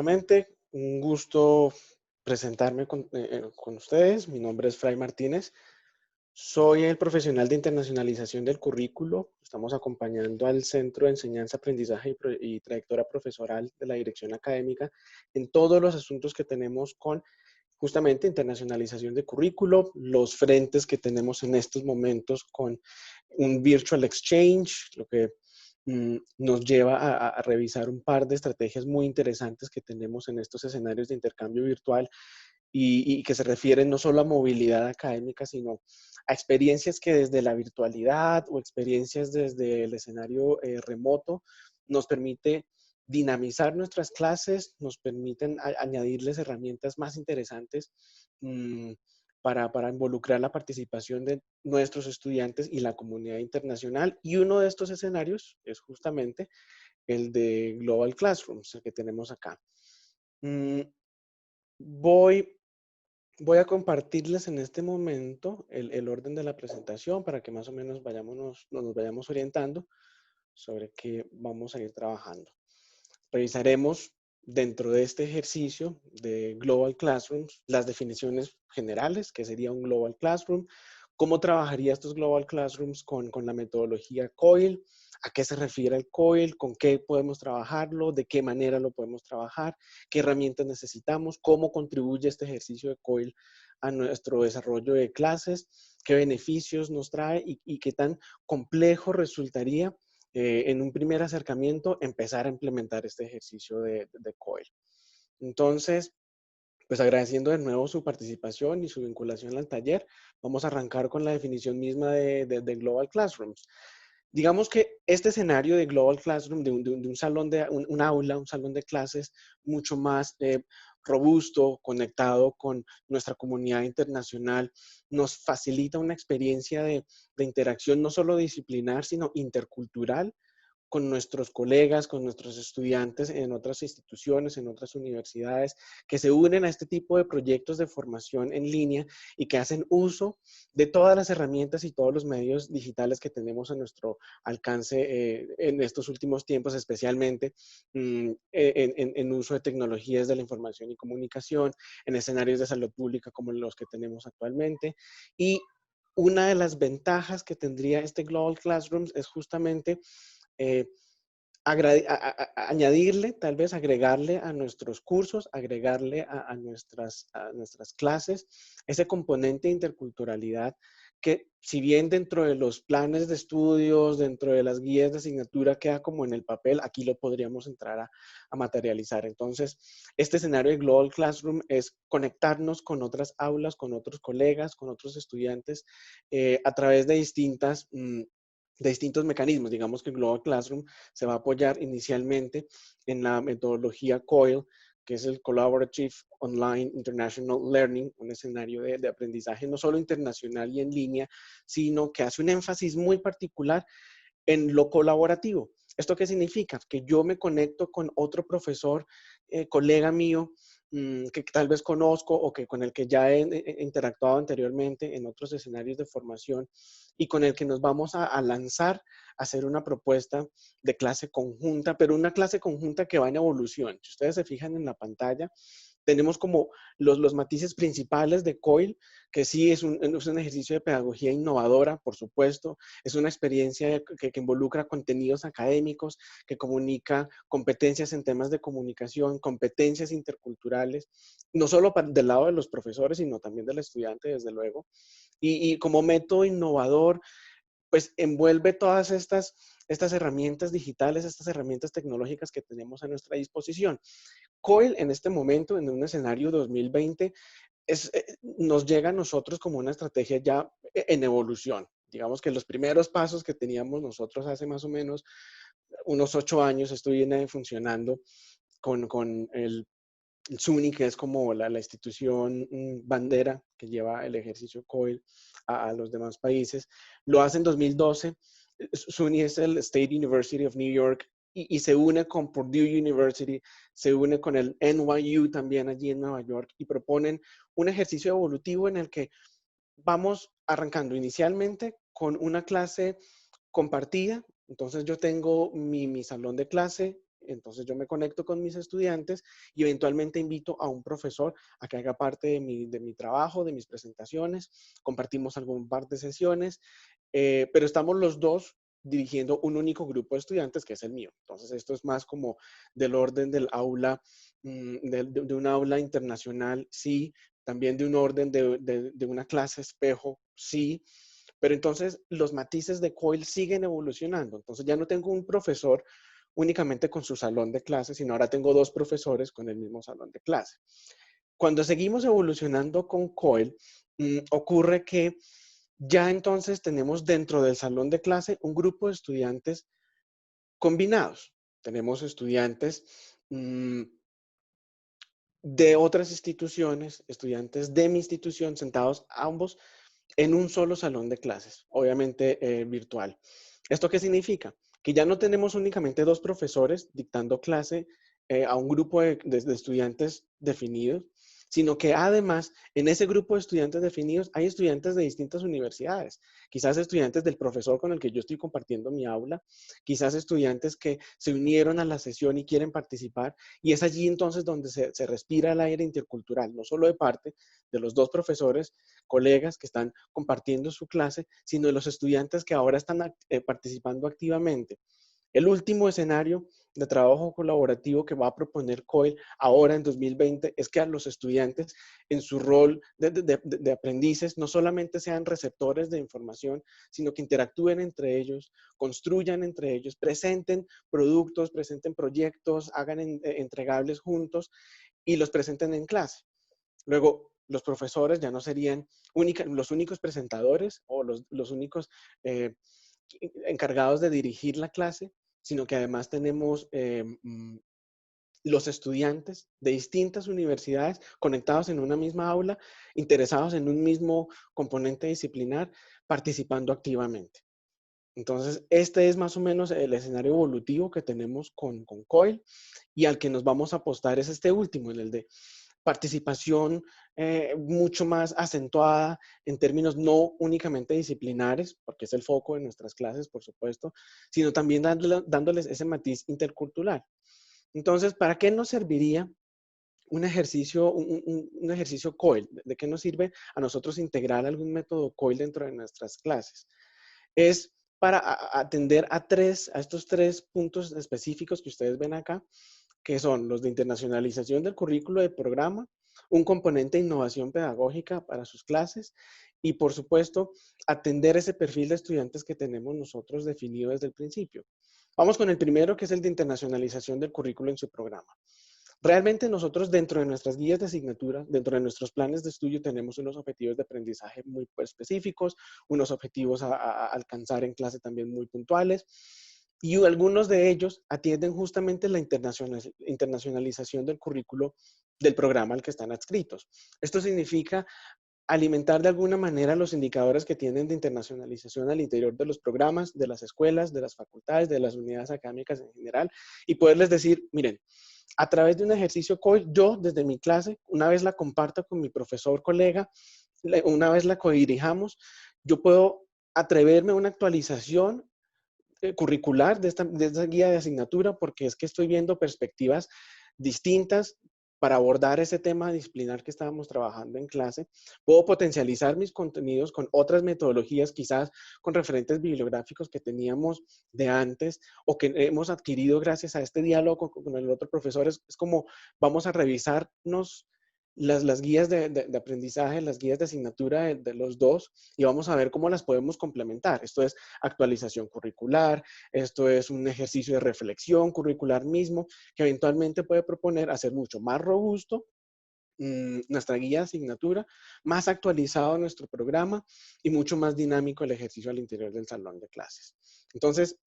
nuevamente, un gusto presentarme con ustedes. Mi nombre es Fray Martínez. Soy el profesional de internacionalización del currículo. Estamos acompañando al Centro de Enseñanza, Aprendizaje y Trayectoria Profesoral de la Dirección Académica en todos los asuntos que tenemos con justamente internacionalización de currículo, los frentes que tenemos en estos momentos con un virtual exchange, lo que nos lleva a revisar un par de estrategias muy interesantes que tenemos en estos escenarios de intercambio virtual y que se refieren no solo a movilidad académica, sino a experiencias que desde la virtualidad o experiencias desde el escenario remoto nos permite dinamizar nuestras clases, nos permiten añadirles herramientas más interesantes mm, para involucrar la participación de nuestros estudiantes y la comunidad internacional. Y uno de estos escenarios es justamente el de Global Classrooms, el que tenemos acá. Mm, voy, voy a compartirles en este momento el orden de la presentación para que más o menos nos vayamos orientando sobre qué vamos a ir trabajando. Revisaremos dentro de este ejercicio de Global Classrooms las definiciones generales, que sería un Global Classroom, cómo trabajaría estos Global Classrooms con la metodología COIL, a qué se refiere el COIL, con qué podemos trabajarlo, de qué manera lo podemos trabajar, qué herramientas necesitamos, cómo contribuye este ejercicio de COIL a nuestro desarrollo de clases, qué beneficios nos trae y qué tan complejo resultaría en un primer acercamiento empezar a implementar este ejercicio de COIL. Entonces, pues agradeciendo de nuevo su participación y su vinculación al taller, vamos a arrancar con la definición misma de Global Classrooms. Digamos que este escenario de Global Classroom, de un salón un aula, un salón de clases mucho más robusto, conectado con nuestra comunidad internacional, nos facilita una experiencia de interacción no solo disciplinar, sino intercultural con nuestros colegas, con nuestros estudiantes en otras instituciones, en otras universidades, que se unen a este tipo de proyectos de formación en línea y que hacen uso de todas las herramientas y todos los medios digitales que tenemos a nuestro alcance en estos últimos tiempos, especialmente en uso de tecnologías de la información y comunicación, en escenarios de salud pública como los que tenemos actualmente. Y una de las ventajas que tendría este Global Classrooms es justamente eh, añadirle, tal vez agregarle a nuestros cursos, agregarle a nuestras clases, ese componente de interculturalidad que si bien dentro de los planes de estudios, dentro de las guías de asignatura queda como en el papel, aquí lo podríamos entrar a materializar. Entonces, este escenario de Global Classroom es conectarnos con otras aulas, con otros colegas, con otros estudiantes a través de de distintos mecanismos. Digamos que Global Classroom se va a apoyar inicialmente en la metodología COIL, que es el Collaborative Online International Learning, un escenario de aprendizaje no solo internacional y en línea, sino que hace un énfasis muy particular en lo colaborativo. ¿Esto qué significa? Que yo me conecto con otro profesor, colega mío, que tal vez conozco o que con el que ya he interactuado anteriormente en otros escenarios de formación y con el que nos vamos a lanzar a hacer una propuesta de clase conjunta, pero una clase conjunta que va en evolución. Si ustedes se fijan en la pantalla, tenemos como los matices principales de COIL, que sí es un ejercicio de pedagogía innovadora, por supuesto, es una experiencia que involucra contenidos académicos, que comunica competencias en temas de comunicación, competencias interculturales, no solo del lado de los profesores, sino también del estudiante, desde luego. Y como método innovador, pues envuelve todas estas herramientas digitales, estas herramientas tecnológicas que tenemos a nuestra disposición. COIL en este momento, en un escenario 2020, nos llega a nosotros como una estrategia ya en evolución. Digamos que los primeros pasos que teníamos nosotros hace más o menos unos 8 años, esto viene funcionando con el SUNY, que es como la institución bandera que lleva el ejercicio COIL a los demás países. Lo hace en 2012. SUNY es el State University of New York y se une con Purdue University, se une con el NYU también allí en Nueva York y proponen un ejercicio evolutivo en el que vamos arrancando inicialmente con una clase compartida. Entonces yo tengo mi salón de clase entonces yo me conecto con mis estudiantes y eventualmente invito a un profesor a que haga parte de mi trabajo, de mis presentaciones, compartimos algún par de sesiones, pero estamos los dos dirigiendo un único grupo de estudiantes que es el mío. Entonces esto es más como del orden del aula, de un aula internacional, sí, también de un orden de una clase espejo, sí, pero entonces los matices de COIL siguen evolucionando. Entonces ya no tengo un profesor únicamente con su salón de clase, sino ahora tengo dos profesores con el mismo salón de clase. Cuando seguimos evolucionando con COIL, ocurre que ya entonces tenemos dentro del salón de clase un grupo de estudiantes combinados. Tenemos estudiantes de otras instituciones, estudiantes de mi institución, sentados ambos en un solo salón de clases, obviamente virtual. ¿Esto qué significa? Que ya no tenemos únicamente dos profesores dictando clase a un grupo de estudiantes definidos, sino que además en ese grupo de estudiantes definidos hay estudiantes de distintas universidades, quizás estudiantes del profesor con el que yo estoy compartiendo mi aula, quizás estudiantes que se unieron a la sesión y quieren participar, y es allí entonces donde se respira el aire intercultural, no solo de parte de los dos profesores, colegas que están compartiendo su clase, sino de los estudiantes que ahora están participando activamente. El último escenario de trabajo colaborativo que va a proponer COIL ahora en 2020 es que a los estudiantes en su rol de aprendices no solamente sean receptores de información, sino que interactúen entre ellos, construyan entre ellos, presenten productos, presenten proyectos, hagan entregables juntos y los presenten en clase. Luego, los profesores ya no serían los únicos presentadores o los únicos eh, encargados de dirigir la clase, sino que además tenemos los estudiantes de distintas universidades conectados en una misma aula, interesados en un mismo componente disciplinar, participando activamente. Entonces, este es más o menos el escenario evolutivo que tenemos con COIL y al que nos vamos a apostar es este último, en el de participación mucho más acentuada en términos no únicamente disciplinares, porque es el foco de nuestras clases, por supuesto, sino también dándoles ese matiz intercultural. Entonces, ¿para qué nos serviría un ejercicio COIL? ¿De qué nos sirve a nosotros integrar algún método COIL dentro de nuestras clases? Es para atender a estos tres puntos específicos que ustedes ven acá, que son los de internacionalización del currículo de programa, un componente de innovación pedagógica para sus clases y, por supuesto, atender ese perfil de estudiantes que tenemos nosotros definido desde el principio. Vamos con el primero, que es el de internacionalización del currículo en su programa. Realmente nosotros dentro de nuestras guías de asignatura, dentro de nuestros planes de estudio, tenemos unos objetivos de aprendizaje muy específicos, unos objetivos a alcanzar en clase también muy puntuales, y algunos de ellos atienden justamente la internacionalización del currículo del programa al que están adscritos. Esto significa alimentar de alguna manera los indicadores que tienen de internacionalización al interior de los programas, de las escuelas, de las facultades, de las unidades académicas en general, y poderles decir, miren, a través de un ejercicio COIL, yo desde mi clase, una vez la comparto con mi profesor, colega, una vez la codirijamos, yo puedo atreverme a una actualización curricular de esta guía de asignatura porque es que estoy viendo perspectivas distintas para abordar ese tema disciplinar que estábamos trabajando en clase. Puedo potencializar mis contenidos con otras metodologías, quizás con referentes bibliográficos que teníamos de antes o que hemos adquirido gracias a este diálogo con el otro profesor. Es como vamos a revisarnos las guías de aprendizaje, las guías de asignatura de los dos y vamos a ver cómo las podemos complementar. Esto es actualización curricular, esto es un ejercicio de reflexión curricular mismo que eventualmente puede proponer hacer mucho más robusto nuestra guía de asignatura, más actualizado nuestro programa y mucho más dinámico el ejercicio al interior del salón de clases. Entonces,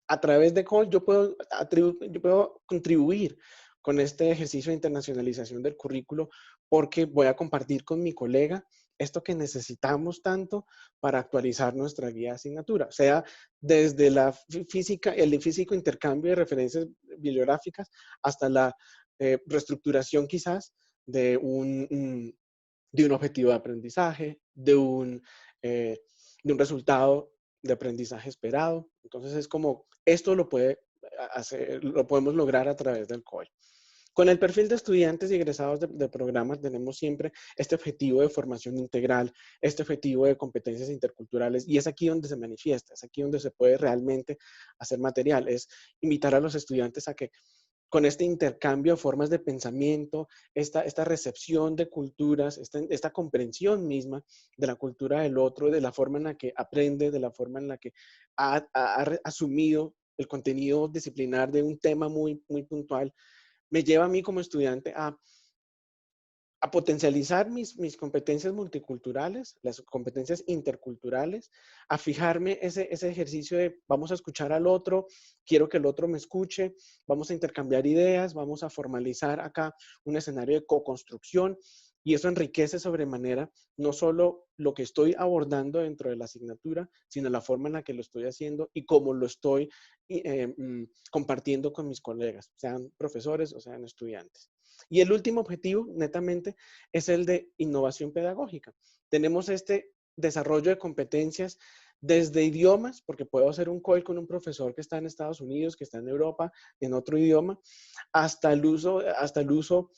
a través de COL yo puedo contribuir con este ejercicio de internacionalización del currículo porque voy a compartir con mi colega esto que necesitamos tanto para actualizar nuestra guía de asignatura, o sea, desde la física, el físico intercambio de referencias bibliográficas hasta la reestructuración quizás de un objetivo de aprendizaje, de un resultado de aprendizaje esperado. Entonces es como, esto lo puede lo podemos lograr a través del COI. Con el perfil de estudiantes y egresados de programas tenemos siempre este objetivo de formación integral, este objetivo de competencias interculturales, y es aquí donde se manifiesta, es aquí donde se puede realmente hacer material, es invitar a los estudiantes a que con este intercambio de formas de pensamiento, esta recepción de culturas, esta comprensión misma de la cultura del otro, de la forma en la que aprende, de la forma en la que ha asumido el contenido disciplinar de un tema muy, muy puntual, me lleva a mí como estudiante a potencializar mis competencias multiculturales, las competencias interculturales, a fijarme ese ejercicio de vamos a escuchar al otro, quiero que el otro me escuche, vamos a intercambiar ideas, vamos a formalizar acá un escenario de co-construcción, y eso enriquece sobremanera no solo lo que estoy abordando dentro de la asignatura, sino la forma en la que lo estoy haciendo y cómo lo estoy compartiendo con mis colegas, sean profesores o sean estudiantes. Y el último objetivo, netamente, es el de innovación pedagógica. Tenemos este desarrollo de competencias desde idiomas, porque puedo hacer un call con un profesor que está en Estados Unidos, que está en Europa, en otro idioma, hasta el uso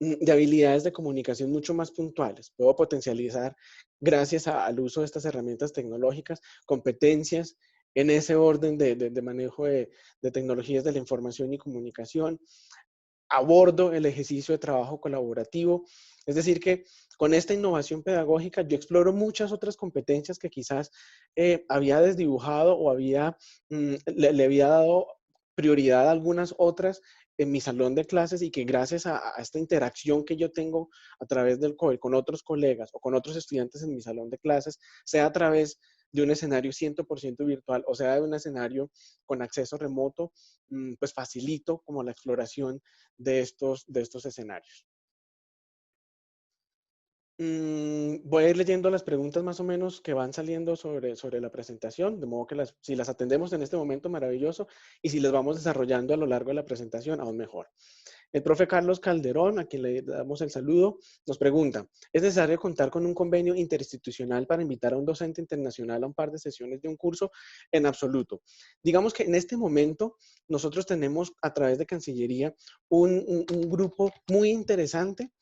de habilidades de comunicación mucho más puntuales. Puedo potencializar, gracias al uso de estas herramientas tecnológicas, competencias en ese orden de manejo de tecnologías de la información y comunicación. Abordo el ejercicio de trabajo colaborativo. Es decir, que con esta innovación pedagógica yo exploro muchas otras competencias que quizás había desdibujado o le había dado prioridad a algunas otras en mi salón de clases, y que gracias a esta interacción que yo tengo a través del COE con otros colegas o con otros estudiantes en mi salón de clases, sea a través de un escenario 100% virtual o sea de un escenario con acceso remoto, pues facilito como la exploración de estos escenarios. Voy a ir leyendo las preguntas más o menos que van saliendo sobre la presentación, de modo que si las atendemos en este momento, maravilloso, y si las vamos desarrollando a lo largo de la presentación, aún mejor. El profe Carlos Calderón, a quien le damos el saludo, nos pregunta, ¿es necesario contar con un convenio interinstitucional para invitar a un docente internacional a un par de sesiones de un curso? En absoluto. Digamos que en este momento nosotros tenemos a través de Cancillería un grupo muy interesante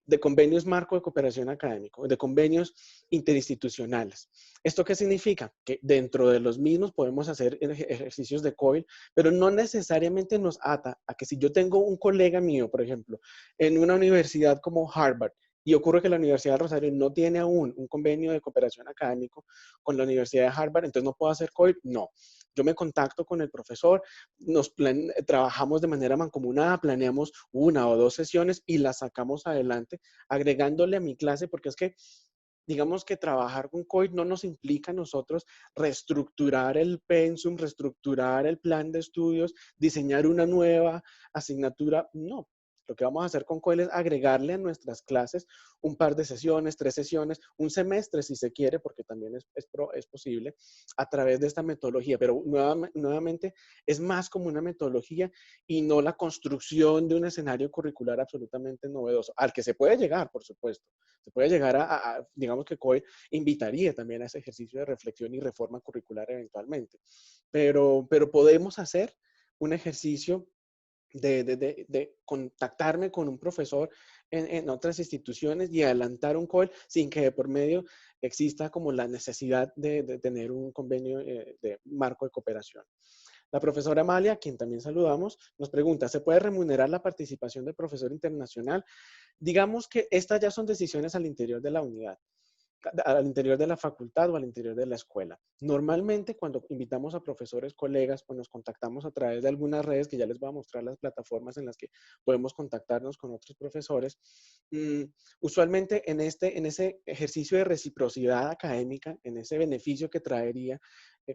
de convenios marco de cooperación académico, de convenios interinstitucionales. ¿Esto qué significa? Que dentro de los mismos podemos hacer ejercicios de COIL, pero no necesariamente nos ata a que si yo tengo un colega mío, por ejemplo, en una universidad como Harvard, y ocurre que la Universidad de Rosario no tiene aún un convenio de cooperación académico con la Universidad de Harvard, entonces no puedo hacer COIL. No, yo me contacto con el profesor, trabajamos de manera mancomunada, planeamos una o dos sesiones y las sacamos adelante, agregándole a mi clase, porque es que digamos que trabajar con COIL no nos implica a nosotros reestructurar el pensum, reestructurar el plan de estudios, diseñar una nueva asignatura. No, lo que vamos a hacer con COIL es agregarle a nuestras clases un par de sesiones, 3 sesiones, un semestre si se quiere, porque también es posible, a través de esta metodología. Pero nuevamente es más como una metodología y no la construcción de un escenario curricular absolutamente novedoso, al que se puede llegar, por supuesto. Se puede llegar digamos que COE invitaría también a ese ejercicio de reflexión y reforma curricular eventualmente. Pero podemos hacer un ejercicio de contactarme con un profesor en otras instituciones y adelantar un COE sin que de por medio exista como la necesidad de tener un convenio de marco de cooperación. La profesora Amalia, a quien también saludamos, nos pregunta, ¿se puede remunerar la participación del profesor internacional? Digamos que estas ya son decisiones al interior de la unidad, al interior de la facultad o al interior de la escuela. Normalmente cuando invitamos a profesores, colegas o nos contactamos a través de algunas redes, que ya les voy a mostrar las plataformas en las que podemos contactarnos con otros profesores, usualmente en ese ejercicio de reciprocidad académica, en ese beneficio que traería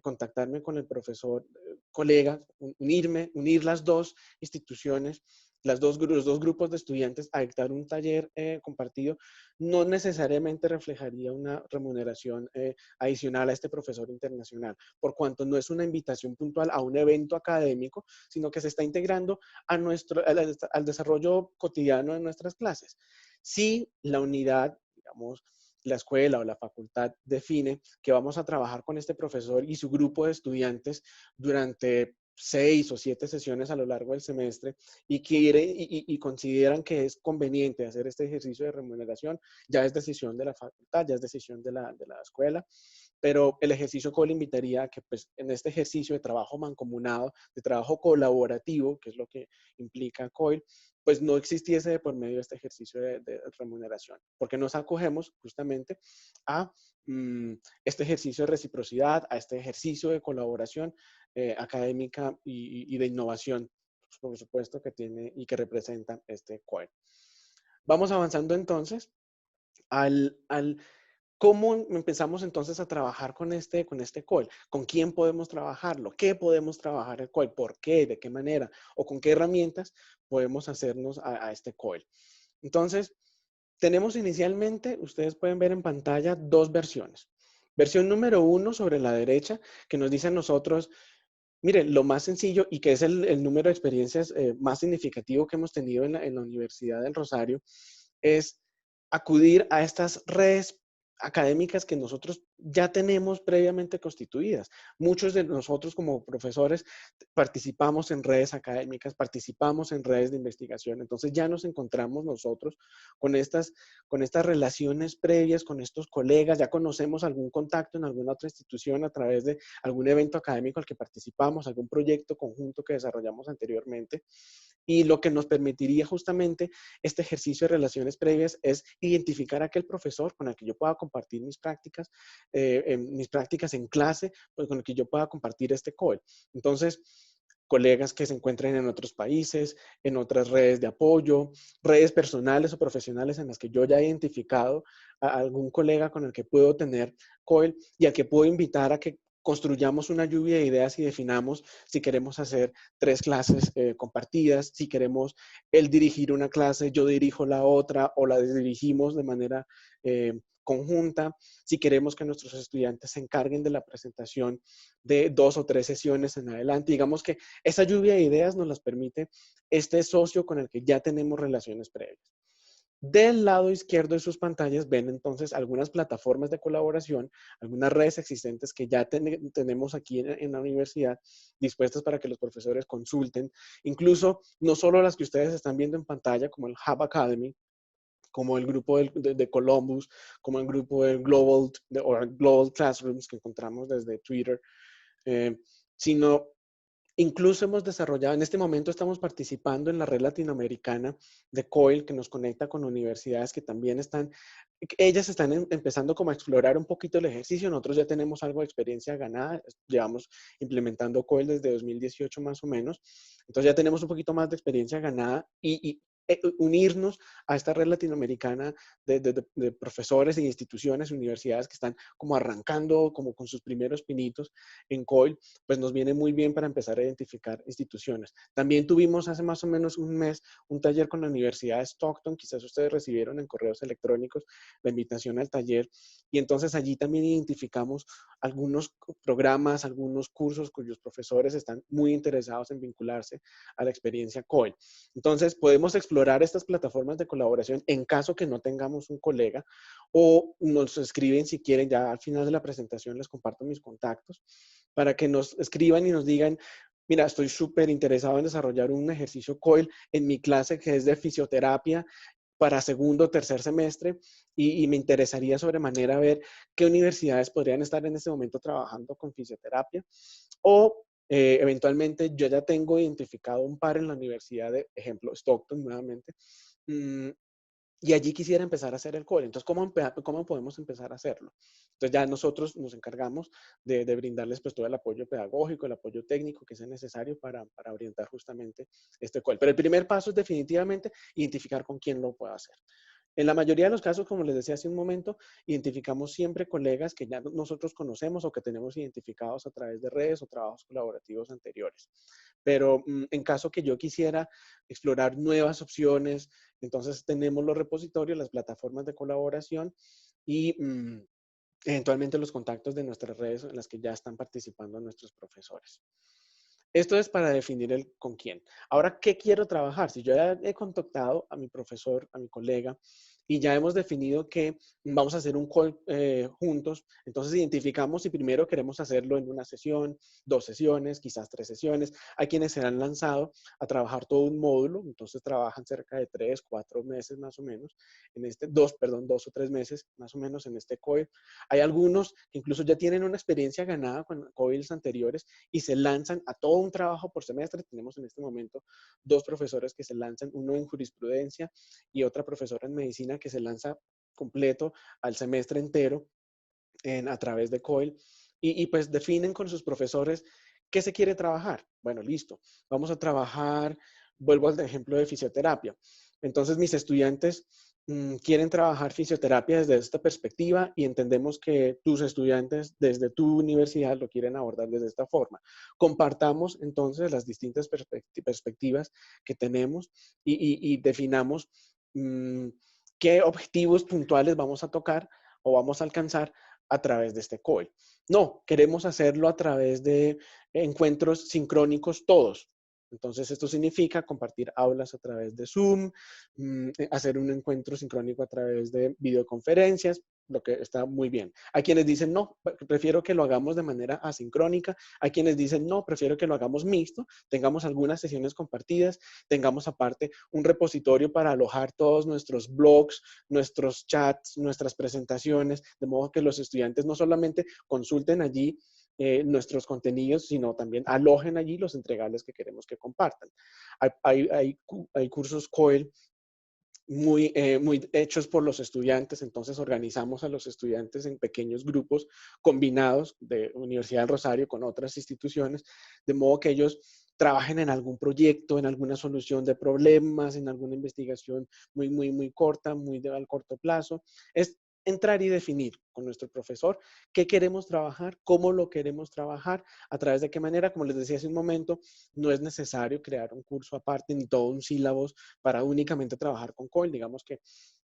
contactarme con el profesor, colega, unir las dos instituciones, los dos grupos de estudiantes a dictar un taller compartido, no necesariamente reflejaría una remuneración adicional a este profesor internacional, por cuanto no es una invitación puntual a un evento académico, sino que se está integrando al desarrollo cotidiano de nuestras clases. Si la unidad, digamos, la escuela o la facultad define que vamos a trabajar con este profesor y su grupo de estudiantes durante 6 o 7 sesiones a lo largo del semestre y consideran que es conveniente hacer este ejercicio de remuneración, ya es decisión de la facultad, ya es decisión de la escuela, pero el ejercicio COIL invitaría a que pues, en este ejercicio de trabajo mancomunado, de trabajo colaborativo, que es lo que implica COIL, pues no existiese de por medio este ejercicio de remuneración, porque nos acogemos justamente a este ejercicio de reciprocidad, a este ejercicio de colaboración académica y de innovación, pues, por supuesto, que tiene y que representa este COIL. Vamos avanzando entonces al ¿cómo empezamos entonces a trabajar con este COIL? ¿Con quién podemos trabajarlo? ¿Qué podemos trabajar el COIL? ¿Por qué? ¿De qué manera? ¿O con qué herramientas podemos hacernos a este COIL? Entonces, tenemos inicialmente, ustedes pueden ver en pantalla, dos versiones. Versión número 1 sobre la derecha, que nos dice a nosotros, miren, lo más sencillo y que es el número de experiencias más significativo que hemos tenido en la Universidad del Rosario, es acudir a estas redes académicas que nosotros ya tenemos previamente constituidas. Muchos de nosotros como profesores participamos en redes académicas, participamos en redes de investigación, entonces ya nos encontramos nosotros con estas relaciones previas, con estos colegas, ya conocemos algún contacto en alguna otra institución a través de algún evento académico al que participamos, algún proyecto conjunto que desarrollamos anteriormente. Y lo que nos permitiría justamente este ejercicio de relaciones previas es identificar a aquel profesor con el que yo pueda compartir mis prácticas en clase, pues con el que yo pueda compartir este COIL. Entonces, colegas que se encuentren en otros países, en otras redes de apoyo, redes personales o profesionales en las que yo ya he identificado a algún colega con el que puedo tener COIL y al que puedo invitar a que construyamos una lluvia de ideas y definamos si queremos hacer 3 clases compartidas, si queremos él dirigir una clase, yo dirijo la otra o la dirigimos de manera conjunta, si queremos que nuestros estudiantes se encarguen de la presentación de 2 o 3 sesiones en adelante. Digamos que esa lluvia de ideas nos las permite este socio con el que ya tenemos relaciones previas. Del lado izquierdo de sus pantallas ven entonces algunas plataformas de colaboración, algunas redes existentes que ya tenemos aquí en la universidad dispuestas para que los profesores consulten, incluso no solo las que ustedes están viendo en pantalla, como el Hub Academy, como el grupo de Columbus, como el grupo del Global Classrooms que encontramos desde Twitter, eh, sino incluso hemos desarrollado, en este momento estamos participando en la red latinoamericana de COIL, que nos conecta con universidades que también ellas están empezando como a explorar un poquito el ejercicio, nosotros ya tenemos algo de experiencia ganada, llevamos implementando COIL desde 2018 más o menos, entonces ya tenemos un poquito más de experiencia ganada y unirnos a esta red latinoamericana de profesores e instituciones, universidades que están como arrancando, como con sus primeros pinitos en COIL, pues nos viene muy bien para empezar a identificar instituciones. También tuvimos hace más o menos un mes un taller con la Universidad de Stockton, quizás ustedes recibieron en correos electrónicos la invitación al taller, y entonces allí también identificamos algunos programas, algunos cursos cuyos profesores están muy interesados en vincularse a la experiencia COIL. Entonces podemos explorar estas plataformas de colaboración en caso que no tengamos un colega o nos escriben si quieren, ya al final de la presentación les comparto mis contactos para que nos escriban y nos digan, mira, estoy súper interesado en desarrollar un ejercicio COIL en mi clase que es de fisioterapia para segundo o tercer semestre y me interesaría sobremanera ver qué universidades podrían estar en este momento trabajando con fisioterapia o eventualmente yo ya tengo identificado un par en la universidad de, ejemplo, Stockton nuevamente, mmm, y allí quisiera empezar a hacer el core. Entonces, ¿cómo podemos empezar a hacerlo? Entonces, ya nosotros nos encargamos de brindarles pues, todo el apoyo pedagógico, el apoyo técnico que sea necesario para orientar justamente este core. Pero el primer paso es definitivamente identificar con quién lo pueda hacer. En la mayoría de los casos, como les decía hace un momento, identificamos siempre colegas que ya nosotros conocemos o que tenemos identificados a través de redes o trabajos colaborativos anteriores. Pero en caso que yo quisiera explorar nuevas opciones, entonces tenemos los repositorios, las plataformas de colaboración y eventualmente los contactos de nuestras redes en las que ya están participando nuestros profesores. Esto es para definir el con quién. Ahora, ¿qué quiero trabajar? Si yo ya he contactado a mi profesor, a mi colega, y ya hemos definido que vamos a hacer un call juntos. Entonces identificamos si primero queremos hacerlo en una sesión, 2 sesiones, quizás 3 sesiones. Hay quienes se han lanzado a trabajar todo un módulo, entonces trabajan cerca de 3, 4 meses más o menos, en este, 2 o 3 meses más o menos en este COIL. Hay algunos que incluso ya tienen una experiencia ganada con COILs anteriores y se lanzan a todo un trabajo por semestre. Tenemos en este momento 2 profesores que se lanzan, uno en jurisprudencia y otra profesora en medicina que se lanza completo al semestre entero a través de COIL y pues definen con sus profesores qué se quiere trabajar. Bueno, listo, vamos a trabajar, vuelvo al ejemplo de fisioterapia. Entonces mis estudiantes quieren trabajar fisioterapia desde esta perspectiva y entendemos que tus estudiantes desde tu universidad lo quieren abordar desde esta forma. Compartamos entonces las distintas perspectivas que tenemos y definamos qué objetivos puntuales vamos a tocar o vamos a alcanzar a través de este COIL. No, queremos hacerlo a través de encuentros sincrónicos todos. Entonces, esto significa compartir aulas a través de Zoom, hacer un encuentro sincrónico a través de videoconferencias, lo que está muy bien. Hay quienes dicen, no, prefiero que lo hagamos de manera asincrónica. Hay quienes dicen, no, prefiero que lo hagamos mixto, tengamos algunas sesiones compartidas, tengamos aparte un repositorio para alojar todos nuestros blogs, nuestros chats, nuestras presentaciones, de modo que los estudiantes no solamente consulten allí nuestros contenidos, sino también alojen allí los entregables que queremos que compartan. Hay cursos COEL muy hechos por los estudiantes, entonces organizamos a los estudiantes en pequeños grupos combinados de Universidad del Rosario con otras instituciones, de modo que ellos trabajen en algún proyecto, en alguna solución de problemas, en alguna investigación muy corta, al corto plazo. Es entrar y definir con nuestro profesor qué queremos trabajar, cómo lo queremos trabajar, a través de qué manera. Como les decía hace un momento, no es necesario crear un curso aparte ni todo un sílabus para únicamente trabajar con COIL. Digamos que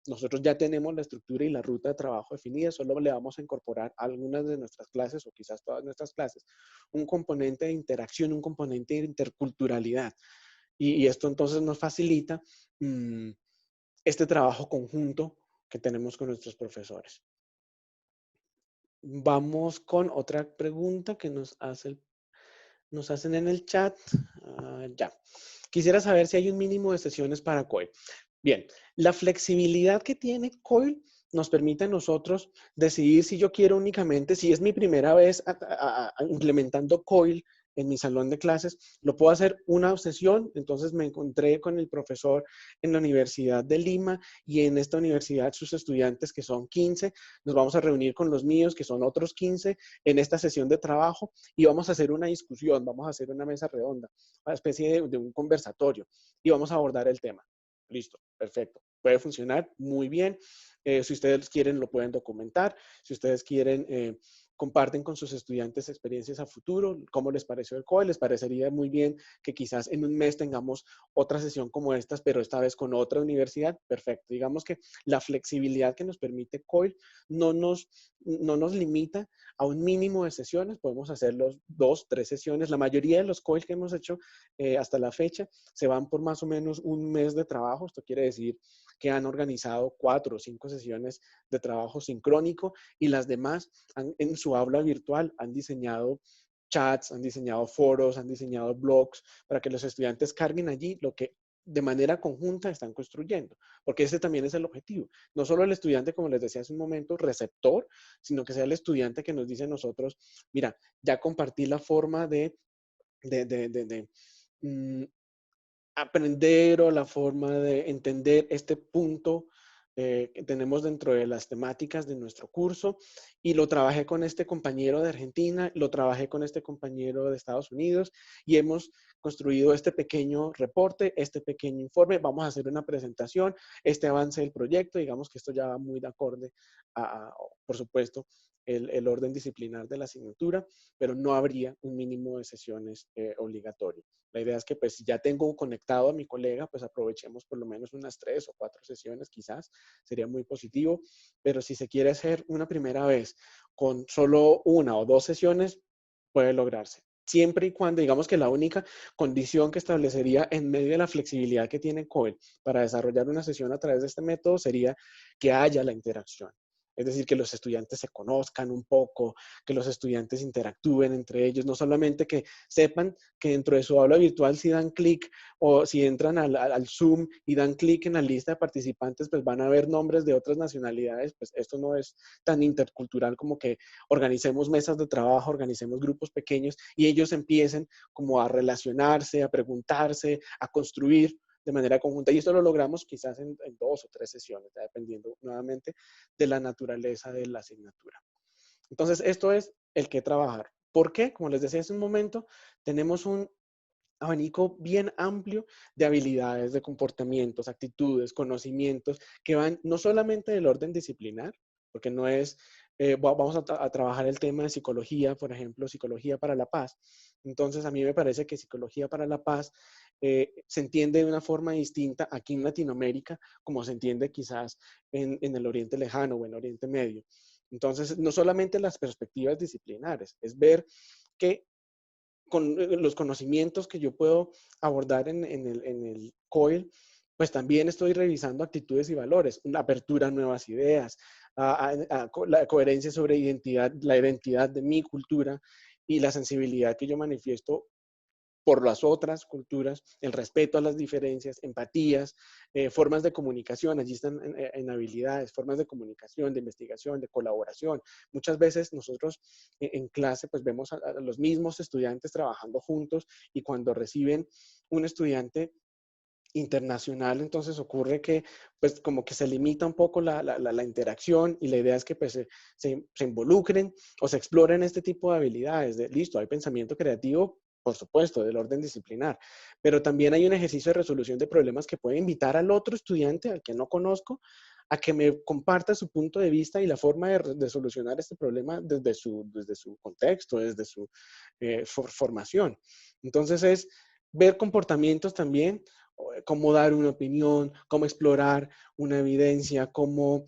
nosotros ya tenemos la estructura y la ruta de trabajo definida, solo le vamos a incorporar a algunas de nuestras clases o quizás todas nuestras clases un componente de interacción, un componente de interculturalidad. Y esto entonces nos facilita este trabajo conjunto que tenemos con nuestros profesores. Vamos con otra pregunta que nos hacen en el chat. Ya. Quisiera saber si hay un mínimo de sesiones para COIL. Bien, la flexibilidad que tiene COIL nos permite a nosotros decidir si yo quiero únicamente, si es mi primera vez implementando COIL en mi salón de clases, lo puedo hacer una sesión. Entonces me encontré con el profesor en la Universidad de Lima y en esta universidad sus estudiantes, que son 15, nos vamos a reunir con los míos, que son otros 15, en esta sesión de trabajo y vamos a hacer una discusión, vamos a hacer una mesa redonda, una especie de un conversatorio y vamos a abordar el tema. Listo, perfecto. Puede funcionar muy bien. Si ustedes quieren, lo pueden documentar. Si ustedes quieren, comparten con sus estudiantes experiencias a futuro, cómo les pareció el COIL. Les parecería muy bien que quizás en un mes tengamos otra sesión como estas, pero esta vez con otra universidad. Perfecto. Digamos que la flexibilidad que nos permite COIL no nos limita a un mínimo de sesiones. Podemos hacer los 2, 3 sesiones. La mayoría de los COIL que hemos hecho hasta la fecha se van por más o menos un mes de trabajo. Esto quiere decir que han organizado 4 o 5 sesiones de trabajo sincrónico y las demás en su aula virtual han diseñado chats, han diseñado foros, han diseñado blogs para que los estudiantes carguen allí lo que de manera conjunta están construyendo, porque ese también es el objetivo. No solo el estudiante, como les decía hace un momento, receptor, sino que sea el estudiante que nos dice a nosotros, mira, ya compartí la forma de aprender o la forma de entender este punto que tenemos dentro de las temáticas de nuestro curso y lo trabajé con este compañero de Argentina, lo trabajé con este compañero de Estados Unidos y hemos construido este pequeño reporte, este pequeño informe. Vamos a hacer una presentación, este avance del proyecto. Digamos que esto ya va muy de acorde por supuesto, el orden disciplinar de la asignatura, pero no habría un mínimo de sesiones obligatorio. La idea es que pues si ya tengo conectado a mi colega, pues aprovechemos por lo menos unas 3 o 4 sesiones quizás, sería muy positivo, pero si se quiere hacer una primera vez con solo 1 o 2 sesiones, puede lograrse. siempre y cuando, digamos que la única condición que establecería en medio de la flexibilidad que tiene COEL para desarrollar una sesión a través de este método sería que haya la interacción. Es decir, que los estudiantes se conozcan un poco, que los estudiantes interactúen entre ellos, no solamente que sepan que dentro de su aula virtual si dan clic o si entran al Zoom y dan clic en la lista de participantes, pues van a ver nombres de otras nacionalidades, pues esto no es tan intercultural como que organicemos mesas de trabajo, organicemos grupos pequeños y ellos empiecen como a relacionarse, a preguntarse, a construir de manera conjunta. Y esto lo logramos quizás en 2 o 3 sesiones, ya dependiendo nuevamente de la naturaleza de la asignatura. Entonces, esto es el que trabajar. ¿Por qué? Como les decía hace un momento, tenemos un abanico bien amplio de habilidades, de comportamientos, actitudes, conocimientos que van no solamente del orden disciplinar, porque no es, vamos a trabajar el tema de psicología, por ejemplo, psicología para la paz. Entonces, a mí me parece que psicología para la paz se entiende de una forma distinta aquí en Latinoamérica, como se entiende quizás en el Oriente Lejano o en Oriente Medio. Entonces, no solamente las perspectivas disciplinares, es ver que con los conocimientos que yo puedo abordar en el COIL, pues también estoy revisando actitudes y valores, una apertura a nuevas ideas, la coherencia sobre identidad, la identidad de mi cultura y la sensibilidad que yo manifiesto por las otras culturas, el respeto a las diferencias, empatías, formas de comunicación, allí están en habilidades, formas de comunicación, de investigación, de colaboración. Muchas veces nosotros en clase pues vemos a los mismos estudiantes trabajando juntos y cuando reciben un estudiante internacional, entonces ocurre que pues como que se limita un poco la interacción y la idea es que pues se involucren o se exploren este tipo de habilidades. Listo, hay pensamiento creativo, por supuesto, del orden disciplinar, pero también hay un ejercicio de resolución de problemas que puede invitar al otro estudiante, al que no conozco, a que me comparta su punto de vista y la forma de solucionar este problema desde su contexto, desde su formación. Entonces es ver comportamientos también, cómo dar una opinión, cómo explorar una evidencia, cómo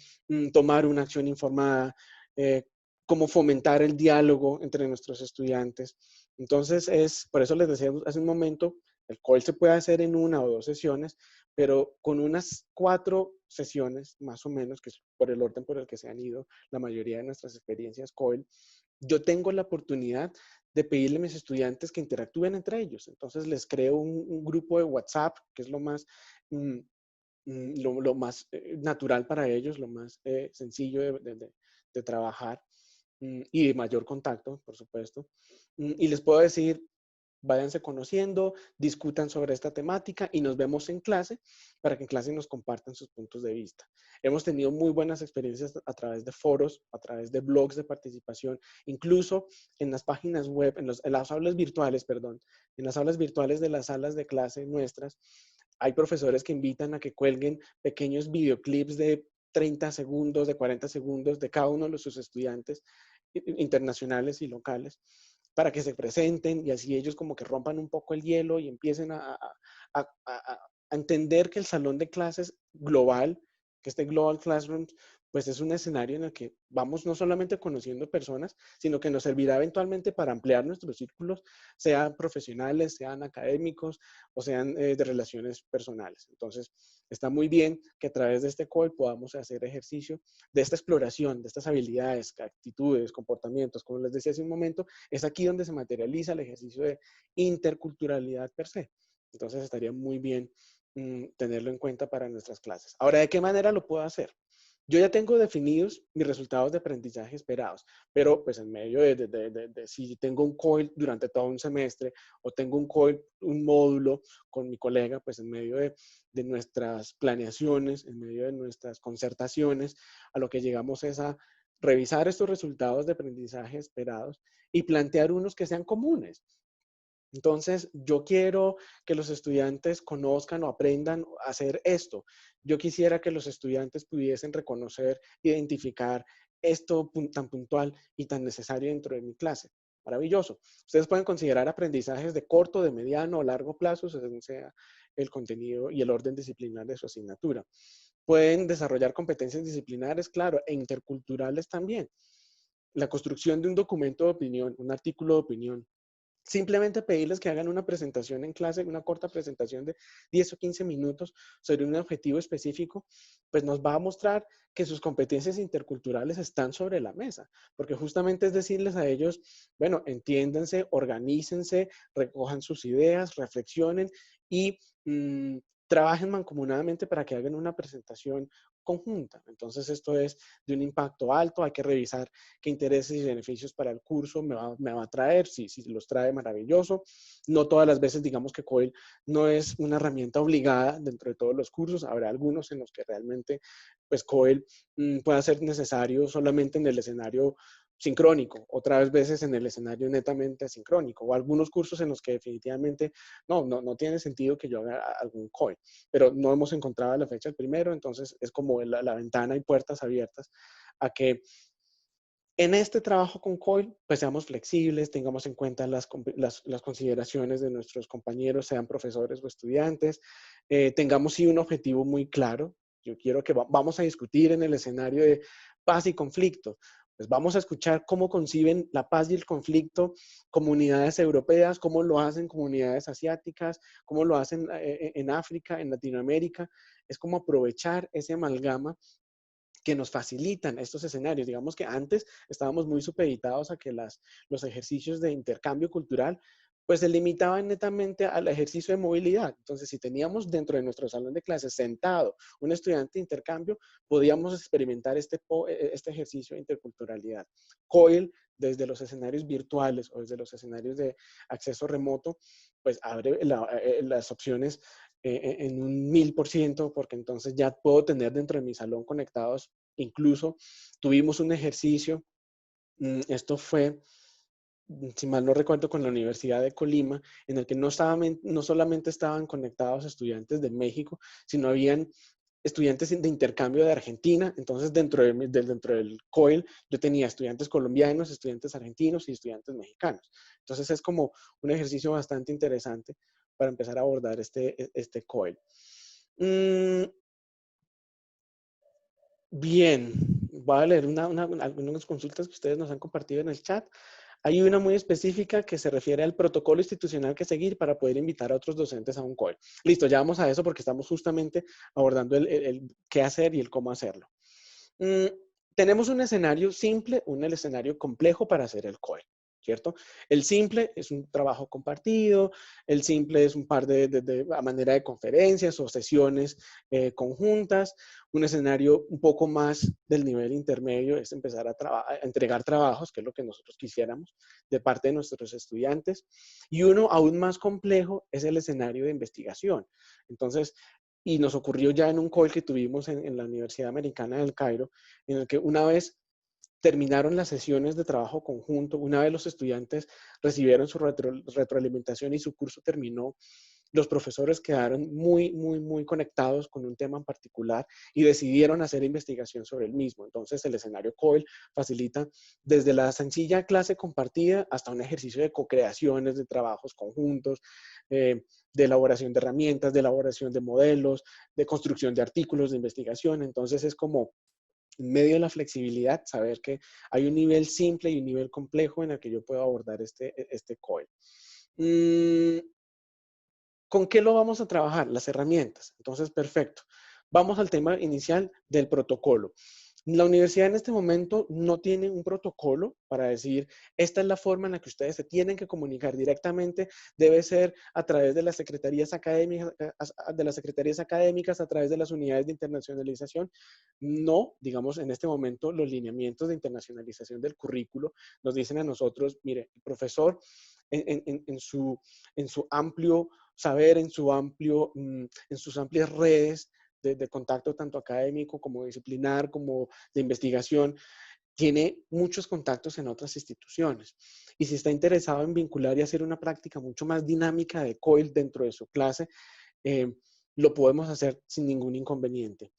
tomar una acción informada, eh, cómo fomentar el diálogo entre nuestros estudiantes. Entonces, por eso les decía hace un momento, el COIL se puede hacer en 1 o 2 sesiones, pero con unas 4 sesiones, más o menos, que es por el orden por el que se han ido la mayoría de nuestras experiencias COIL, yo tengo la oportunidad de pedirle a mis estudiantes que interactúen entre ellos. Entonces les creo un grupo de WhatsApp, que es lo más, lo más natural para ellos, lo más sencillo de trabajar y de mayor contacto, por supuesto. Y les puedo decir, váyanse conociendo, discutan sobre esta temática y nos vemos en clase para que en clase nos compartan sus puntos de vista. Hemos tenido muy buenas experiencias a través de foros, a través de blogs de participación, incluso en las páginas web, en las aulas virtuales, perdón, en las aulas virtuales de las salas de clase nuestras, hay profesores que invitan a que cuelguen pequeños videoclips de 30 segundos, de 40 segundos de cada uno de sus estudiantes internacionales y locales para que se presenten y así ellos como que rompan un poco el hielo y empiecen a entender que el salón de clases global, que este Global Classroom, pues es un escenario en el que vamos no solamente conociendo personas, sino que nos servirá eventualmente para ampliar nuestros círculos, sean profesionales, sean académicos o sean de relaciones personales. Entonces, está muy bien que a través de este call podamos hacer ejercicio de esta exploración, de estas habilidades, actitudes, comportamientos, como les decía hace un momento, es aquí donde se materializa el ejercicio de interculturalidad per se. Entonces estaría muy bien tenerlo en cuenta para nuestras clases. Ahora, ¿de qué manera lo puedo hacer? Yo ya tengo definidos mis resultados de aprendizaje esperados, pero pues en medio de si tengo un COIL durante todo un semestre o tengo un COIL, un módulo con mi colega, pues en medio de nuestras planeaciones, en medio de nuestras concertaciones, a lo que llegamos es a revisar estos resultados de aprendizaje esperados y plantear unos que sean comunes. Entonces, yo quiero que los estudiantes conozcan o aprendan a hacer esto. Yo quisiera que los estudiantes pudiesen reconocer, identificar esto tan puntual y tan necesario dentro de mi clase. Maravilloso. Ustedes pueden considerar aprendizajes de corto, de mediano o largo plazo, según sea el contenido y el orden disciplinar de su asignatura. Pueden desarrollar competencias disciplinares, claro, e interculturales también. La construcción de un documento de opinión, un artículo de opinión, simplemente pedirles que hagan una presentación en clase, una corta presentación de 10 o 15 minutos sobre un objetivo específico, pues nos va a mostrar que sus competencias interculturales están sobre la mesa, porque justamente es decirles a ellos, bueno, entiéndanse, organícense, recojan sus ideas, reflexionen y trabajen mancomunadamente para que hagan una presentación conjunta. Entonces esto es de un impacto alto, hay que revisar qué intereses y beneficios para el curso me va a traer, si los trae maravilloso. No todas las veces digamos que COIL no es una herramienta obligada dentro de todos los cursos, habrá algunos en los que realmente pues COIL pueda ser necesario solamente en el escenario sincrónico, otras veces en el escenario netamente asincrónico, o algunos cursos en los que definitivamente no tiene sentido que yo haga algún COIL, pero no hemos encontrado a la fecha el primero, entonces es como la ventana y puertas abiertas a que en este trabajo con COIL, pues seamos flexibles, tengamos en cuenta las consideraciones de nuestros compañeros, sean profesores o estudiantes, tengamos sí un objetivo muy claro. Yo quiero que vamos a discutir en el escenario de paz y conflicto. Pues vamos a escuchar cómo conciben la paz y el conflicto comunidades europeas, cómo lo hacen comunidades asiáticas, cómo lo hacen en África, en Latinoamérica. Es como aprovechar ese amalgama que nos facilitan estos escenarios. Digamos que antes estábamos muy supeditados a que los ejercicios de intercambio cultural pues se limitaban netamente al ejercicio de movilidad. Entonces, si teníamos dentro de nuestro salón de clases sentado un estudiante de intercambio, podíamos experimentar este ejercicio de interculturalidad. COIL, desde los escenarios virtuales o desde los escenarios de acceso remoto, pues abre las opciones en un 1000%, porque entonces ya puedo tener dentro de mi salón conectados. Incluso tuvimos un ejercicio, esto fue, si mal no recuerdo, con la Universidad de Colima, en el que no solamente estaban conectados estudiantes de México, sino habían estudiantes de intercambio de Argentina. Entonces, dentro del COIL, yo tenía estudiantes colombianos, estudiantes argentinos y estudiantes mexicanos. Entonces, es como un ejercicio bastante interesante para empezar a abordar este COIL. Bien, voy a leer algunas consultas que ustedes nos han compartido en el chat. Hay una muy específica que se refiere al protocolo institucional que seguir para poder invitar a otros docentes a un COIL. Listo, ya vamos a eso porque estamos justamente abordando el qué hacer y el cómo hacerlo. Mm, tenemos un escenario simple, un escenario complejo para hacer el COIL, ¿cierto? El simple es un trabajo compartido, el simple es un par a manera de conferencias o sesiones conjuntas. Un escenario un poco más del nivel intermedio es empezar a entregar trabajos, que es lo que nosotros quisiéramos de parte de nuestros estudiantes. Y uno aún más complejo es el escenario de investigación. Entonces, y nos ocurrió ya en un call que tuvimos en la Universidad Americana del Cairo, en el que una vez terminaron las sesiones de trabajo conjunto, una vez los estudiantes recibieron su retroalimentación y su curso terminó, los profesores quedaron muy conectados con un tema en particular y decidieron hacer investigación sobre el mismo. Entonces, el escenario COIL facilita desde la sencilla clase compartida hasta un ejercicio de co-creaciones, de trabajos conjuntos, de elaboración de herramientas, de elaboración de modelos, de construcción de artículos de investigación. Entonces, es como en medio de la flexibilidad, saber que hay un nivel simple y un nivel complejo en el que yo puedo abordar este COIL. ¿Con qué lo vamos a trabajar? Las herramientas. Entonces, perfecto. Vamos al tema inicial del protocolo. La universidad en este momento no tiene un protocolo para decir, esta es la forma en la que ustedes se tienen que comunicar directamente, debe ser a través de las secretarías académicas, a través de las unidades de internacionalización. No, digamos, en este momento los lineamientos de internacionalización del currículo nos dicen a nosotros, mire, el profesor en su amplio saber, en sus amplias redes de contacto tanto académico como disciplinar, como de investigación, tiene muchos contactos en otras instituciones. Y si está interesado en vincular y hacer una práctica mucho más dinámica de COIL dentro de su clase, eh, lo podemos hacer sin ningún inconveniente.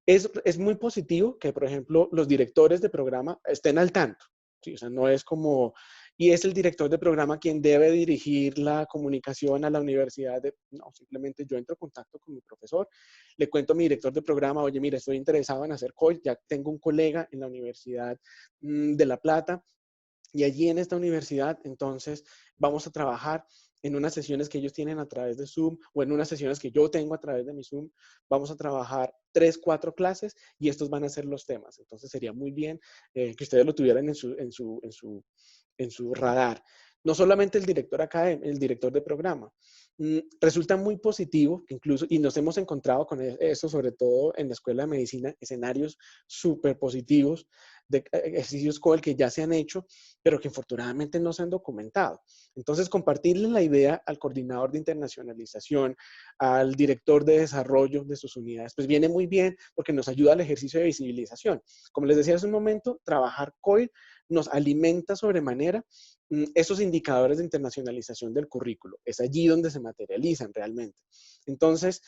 Es muy positivo que, por ejemplo, los directores de programa estén al tanto. ¿Sí? O sea, no es como, y es el director de programa quien debe dirigir la comunicación a la universidad. No, simplemente yo entro en contacto con mi profesor, le cuento a mi director de programa, oye, mira, estoy interesado en hacer COIL, ya tengo un colega en la Universidad de La Plata, Y allí en esta universidad, entonces, vamos a trabajar en unas sesiones que ellos tienen a través de Zoom o en unas sesiones que yo tengo a través de mi Zoom. Vamos a trabajar 3, 4 clases y estos van a ser los temas. Entonces sería muy bien que ustedes lo tuvieran en su radar. No solamente el director académico, el director de programa. Resulta muy positivo, que incluso, y nos hemos encontrado con eso, sobre todo en la Escuela de Medicina, escenarios súper positivos de ejercicios COEL que ya se han hecho, pero que infortunadamente no se han documentado. Entonces, compartirle la idea al coordinador de internacionalización, al director de desarrollo de sus unidades, pues viene muy bien porque nos ayuda al ejercicio de visibilización. Como les decía hace un momento, trabajar COIL nos alimenta sobremanera esos indicadores de internacionalización del currículo. Es allí donde se materializan realmente. Entonces,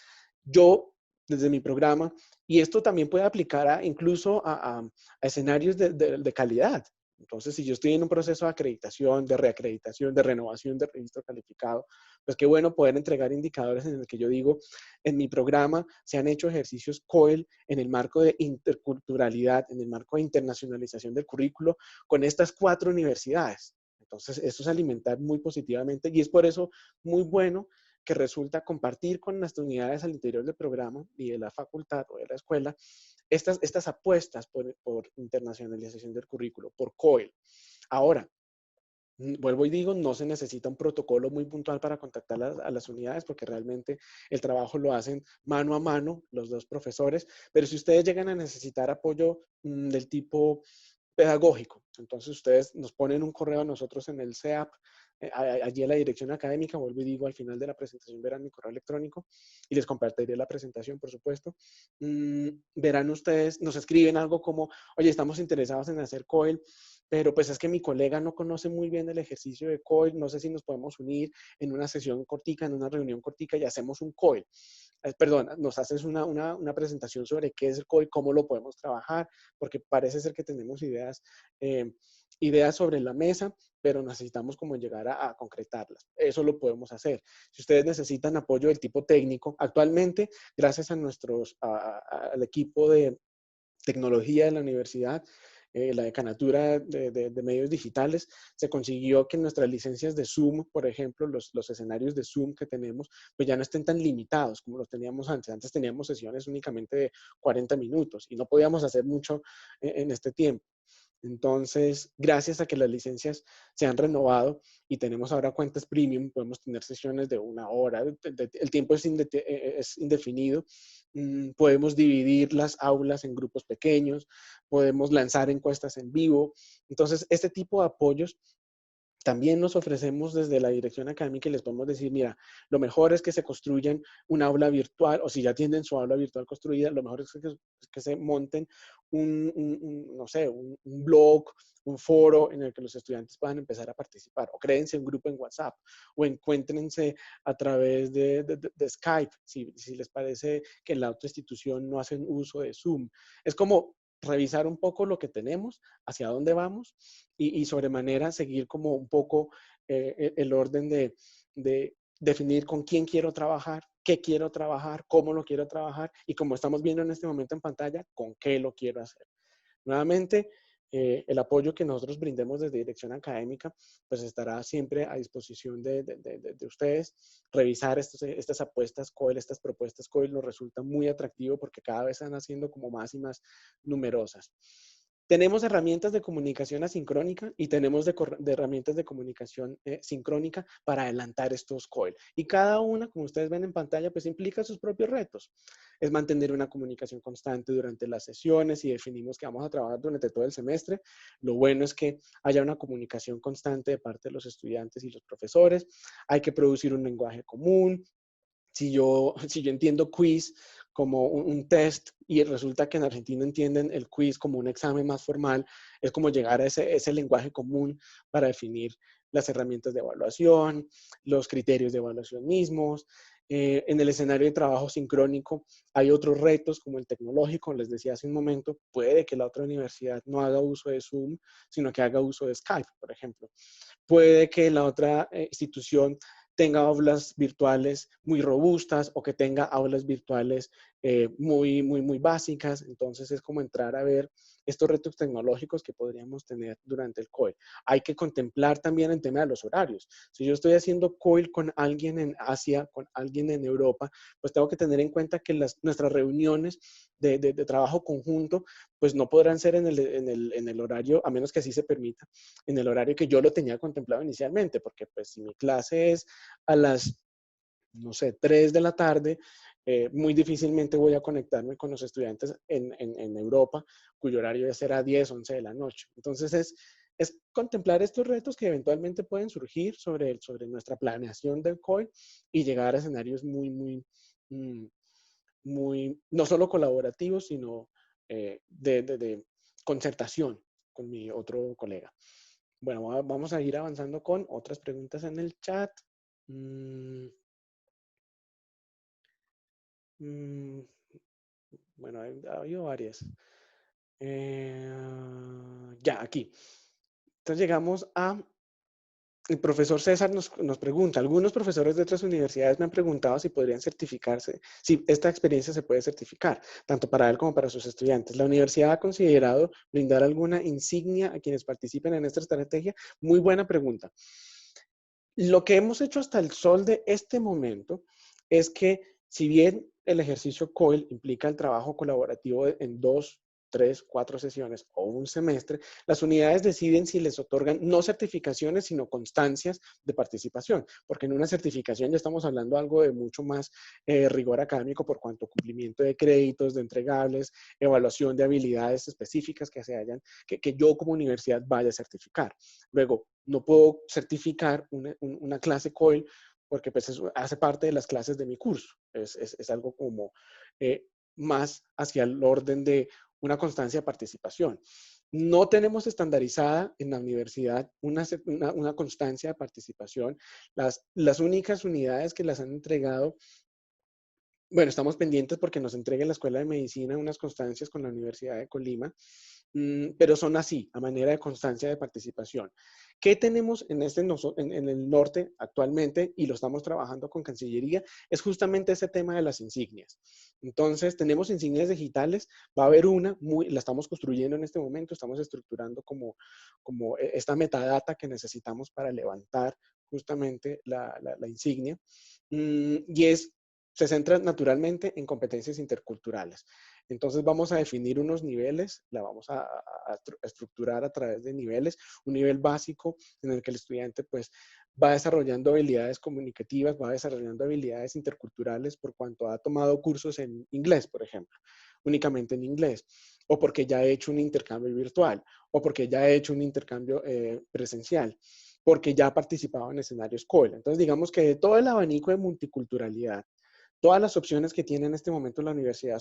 yo, desde mi programa, y esto también puede aplicar incluso a escenarios de calidad. Entonces, si yo estoy en un proceso de acreditación, de reacreditación, de renovación de registro calificado, pues qué bueno poder entregar indicadores en el que yo digo, en mi programa se han hecho ejercicios COEL en el marco de interculturalidad, en el marco de internacionalización del currículo, con estas 4 universidades. Entonces, esto es alimentar muy positivamente y es por eso muy bueno que resulta compartir con las unidades al interior del programa y de la facultad o de la escuela estas apuestas por internacionalización del currículo, por COEL. Ahora, vuelvo y digo, no se necesita un protocolo muy puntual para contactar a las unidades porque realmente el trabajo lo hacen mano a mano los dos profesores, pero si ustedes llegan a necesitar apoyo del tipo pedagógico. Entonces ustedes nos ponen un correo a nosotros en el CEAP, allí en la dirección académica, vuelvo y digo, al final de la presentación verán mi correo electrónico y les compartiré la presentación, por supuesto. Verán ustedes, nos escriben algo como, oye, estamos interesados en hacer COIL, pero pues es que mi colega no conoce muy bien el ejercicio de COIL, no sé si nos podemos unir en una sesión cortica, en una reunión cortica y hacemos un COIL. Perdón, nos haces una presentación sobre qué es el COIL, cómo lo podemos trabajar, porque parece ser que tenemos ideas sobre la mesa, pero necesitamos como llegar a concretarlas. Eso lo podemos hacer. Si ustedes necesitan apoyo del tipo técnico, actualmente, gracias a al equipo de tecnología de la universidad, la decanatura de medios digitales, se consiguió que nuestras licencias de Zoom, por ejemplo, los escenarios de Zoom que tenemos, pues ya no estén tan limitados como los teníamos antes. Antes teníamos sesiones únicamente de 40 minutos y no podíamos hacer mucho en este tiempo. Entonces, gracias a que las licencias se han renovado y tenemos ahora cuentas premium, podemos tener sesiones de 1 hora, el tiempo es indefinido, podemos dividir las aulas en grupos pequeños, podemos lanzar encuestas en vivo. Entonces, este tipo de apoyos también nos ofrecemos desde la dirección académica y les podemos decir, mira, lo mejor es que se construyan un aula virtual, o si ya tienen su aula virtual construida, lo mejor es que se monten no sé, un blog, un foro en el que los estudiantes puedan empezar a participar, o créense un grupo en WhatsApp, o encuéntrense a través de Skype, si les parece que en la otra institución no hacen uso de Zoom. Es como revisar un poco lo que tenemos, hacia dónde vamos y sobremanera seguir como un poco el orden de definir con quién quiero trabajar, qué quiero trabajar, cómo lo quiero trabajar y como estamos viendo en este momento en pantalla, con qué lo quiero hacer. Nuevamente, el apoyo que nosotros brindemos desde dirección académica, pues estará siempre a disposición de ustedes. Revisar estas apuestas COEL, estas propuestas COEL nos resulta muy atractivo porque cada vez están haciendo como más y más numerosas. Tenemos herramientas de comunicación asincrónica y tenemos de herramientas de comunicación sincrónica para adelantar estos COIL. Y cada una, como ustedes ven en pantalla, pues implica sus propios retos. Es mantener una comunicación constante durante las sesiones y definimos que vamos a trabajar durante todo el semestre. Lo bueno es que haya una comunicación constante de parte de los estudiantes y los profesores. Hay que producir un lenguaje común, si yo entiendo quiz como un test y resulta que en Argentina entienden el quiz como un examen más formal, es como llegar a ese lenguaje común para definir las herramientas de evaluación, los criterios de evaluación mismos. En el escenario de trabajo sincrónico hay otros retos como el tecnológico, les decía hace un momento, puede que la otra universidad no haga uso de Zoom, sino que haga uso de Skype, por ejemplo. Puede que la otra institución tenga aulas virtuales muy robustas o que tenga aulas virtuales muy básicas. Entonces es como entrar a ver estos retos tecnológicos que podríamos tener durante el COIL. Hay que contemplar también el tema de los horarios. Si yo estoy haciendo COIL con alguien en Asia, con alguien en Europa, pues tengo que tener en cuenta que nuestras reuniones de trabajo conjunto, pues no podrán ser en el horario, a menos que así se permita, en el horario que yo lo tenía contemplado inicialmente, porque pues si mi clase es a las, no sé, 3 de la tarde, muy difícilmente voy a conectarme con los estudiantes en Europa, cuyo horario ya será 10, 11 de la noche. Entonces es contemplar estos retos que eventualmente pueden surgir sobre nuestra planeación del COI y llegar a escenarios mm, no solo colaborativos, sino de concertación con mi otro colega. Bueno, vamos a ir avanzando con otras preguntas en el chat. Mm, mm, bueno, ha habido varias. Ya, aquí. Entonces llegamos a el profesor César nos pregunta, algunos profesores de otras universidades me han preguntado si podrían certificarse, si esta experiencia se puede certificar, tanto para él como para sus estudiantes. ¿La universidad ha considerado brindar alguna insignia a quienes participen en esta estrategia? Muy buena pregunta. Lo que hemos hecho hasta el sol de este momento es que, si bien el ejercicio COIL implica el trabajo colaborativo en 2, 3, 4 sesiones o un semestre, las unidades deciden si les otorgan no certificaciones, sino constancias de participación, porque en una certificación ya estamos hablando algo de mucho más rigor académico por cuanto cumplimiento de créditos, de entregables, evaluación de habilidades específicas que yo como universidad vaya a certificar. Luego, no puedo certificar una clase COIL porque pues eso hace parte de las clases de mi curso. Es algo como más hacia el orden de una constancia de participación. No tenemos estandarizada en la universidad una constancia de participación. Las únicas unidades que las han entregado, bueno, estamos pendientes porque nos entregue la Escuela de Medicina unas constancias con la Universidad de Colima, pero son así, a manera de constancia de participación. ¿Qué tenemos en el norte actualmente? Y lo estamos trabajando con Cancillería, es justamente ese tema de las insignias. Entonces, tenemos insignias digitales, va a haber la estamos construyendo en este momento, estamos estructurando como esta metadata que necesitamos para levantar justamente la insignia. Y se centra naturalmente en competencias interculturales. Entonces vamos a definir unos niveles, la vamos a estructurar a través de niveles, un nivel básico en el que el estudiante pues va desarrollando habilidades comunicativas, va desarrollando habilidades interculturales por cuanto ha tomado cursos en inglés, por ejemplo, únicamente en inglés, o porque ya ha hecho un intercambio virtual, o porque ya ha hecho un intercambio presencial, porque ya ha participado en escenarios COIL. Entonces digamos que de todo el abanico de multiculturalidad, todas las opciones que tiene en este momento la universidad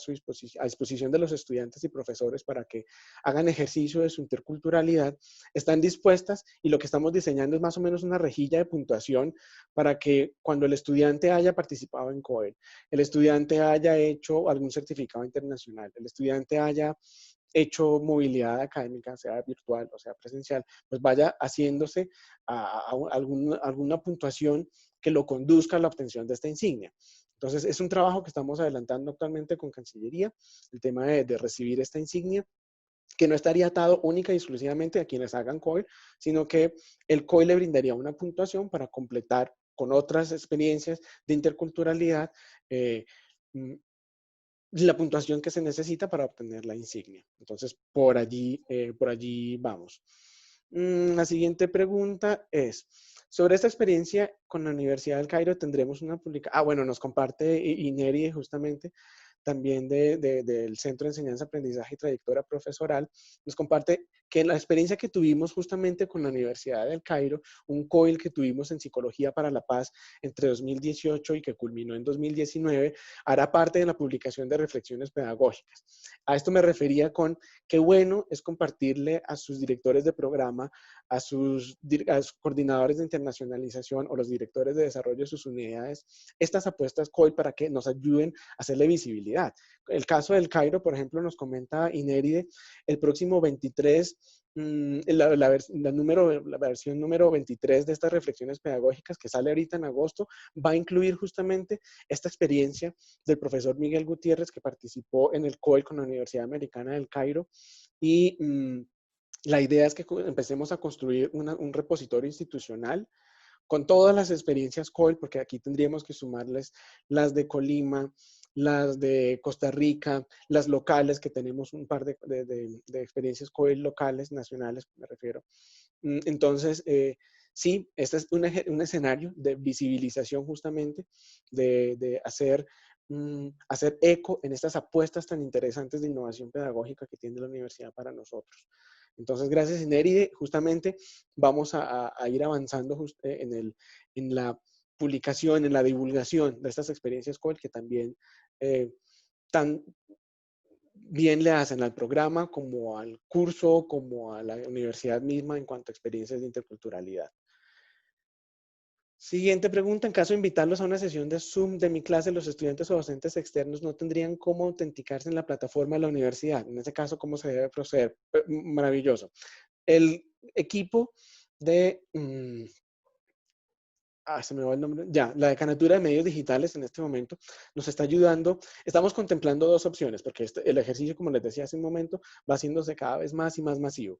a disposición de los estudiantes y profesores para que hagan ejercicio de su interculturalidad, están dispuestas, y lo que estamos diseñando es más o menos una rejilla de puntuación para que cuando el estudiante haya participado en COEL, el estudiante haya hecho algún certificado internacional, el estudiante haya hecho movilidad académica, sea virtual o sea presencial, pues vaya haciéndose alguna puntuación que lo conduzca a la obtención de esta insignia. Entonces, es un trabajo que estamos adelantando actualmente con Cancillería, el tema de recibir esta insignia, que no estaría atado única y exclusivamente a quienes hagan COIL, sino que el COIL le brindaría una puntuación para completar con otras experiencias de interculturalidad la puntuación que se necesita para obtener la insignia. Entonces, por allí vamos. La siguiente pregunta es, sobre esta experiencia con la Universidad del Cairo tendremos una publicación. Bueno, nos comparte Ineri justamente también del Centro de Enseñanza, Aprendizaje y Trayectoria Profesoral, nos comparte que la experiencia que tuvimos justamente con la Universidad del Cairo, un COIL que tuvimos en Psicología para la Paz entre 2018 y que culminó en 2019, hará parte de la publicación de reflexiones pedagógicas. A esto me refería con qué bueno es compartirle a sus directores de programa, a sus coordinadores de internacionalización o los directores de desarrollo de sus unidades, estas apuestas COIL para que nos ayuden a hacerle visibilidad. El caso del Cairo, por ejemplo, nos comenta Inéride, el próximo 23 la versión número 23 de estas reflexiones pedagógicas que sale ahorita en agosto va a incluir justamente esta experiencia del profesor Miguel Gutiérrez que participó en el COEL con la Universidad Americana del Cairo y la idea es que empecemos a construir un repositorio institucional con todas las experiencias COIL, porque aquí tendríamos que sumarles las de Colima, las de Costa Rica, las locales, que tenemos un par de experiencias COIL locales, nacionales, me refiero. Entonces, sí, este es un escenario de visibilización justamente, de hacer eco en estas apuestas tan interesantes de innovación pedagógica que tiene la universidad para nosotros. Entonces, gracias, Ineride, justamente vamos a ir avanzando en la publicación, en la divulgación de estas experiencias COIL que también tan bien le hacen al programa como al curso, como a la universidad misma en cuanto a experiencias de interculturalidad. Siguiente pregunta. En caso de invitarlos a una sesión de Zoom de mi clase, los estudiantes o docentes externos no tendrían cómo autenticarse en la plataforma de la universidad. En ese caso, ¿cómo se debe proceder? Maravilloso. El equipo de... se me va el nombre. Ya, la Decanatura de Medios Digitales en este momento nos está ayudando. Estamos contemplando dos opciones, porque el ejercicio, como les decía hace un momento, va haciéndose cada vez más y más masivo.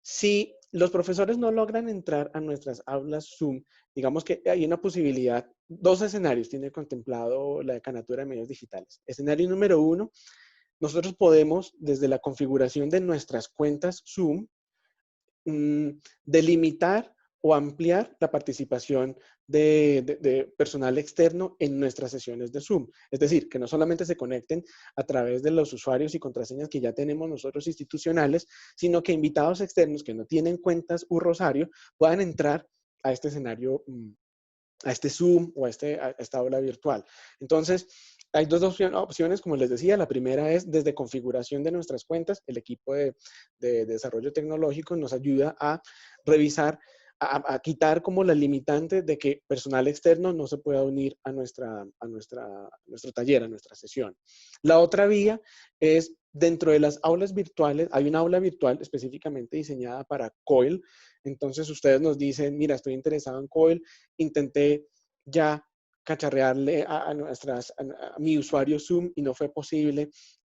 Si los profesores no logran entrar a nuestras aulas Zoom, digamos que hay una posibilidad, dos escenarios tiene contemplado la Decanatura de Medios Digitales. Escenario número uno, nosotros podemos, desde la configuración de nuestras cuentas Zoom, delimitar o ampliar la participación de personal externo en nuestras sesiones de Zoom. Es decir, que no solamente se conecten a través de los usuarios y contraseñas que ya tenemos nosotros institucionales, sino que invitados externos que no tienen cuentas u Rosario puedan entrar a este escenario, a este Zoom o a esta aula virtual. Entonces, hay dos opciones, como les decía. La primera es desde configuración de nuestras cuentas. El equipo de desarrollo tecnológico nos ayuda a revisar, a quitar como la limitante de que personal externo no se pueda unir a nuestro taller, a nuestra sesión. La otra vía es dentro de las aulas virtuales. Hay una aula virtual específicamente diseñada para COIL. Entonces ustedes nos dicen, mira, estoy interesado en COIL, intenté ya cacharrearle a mi usuario Zoom y no fue posible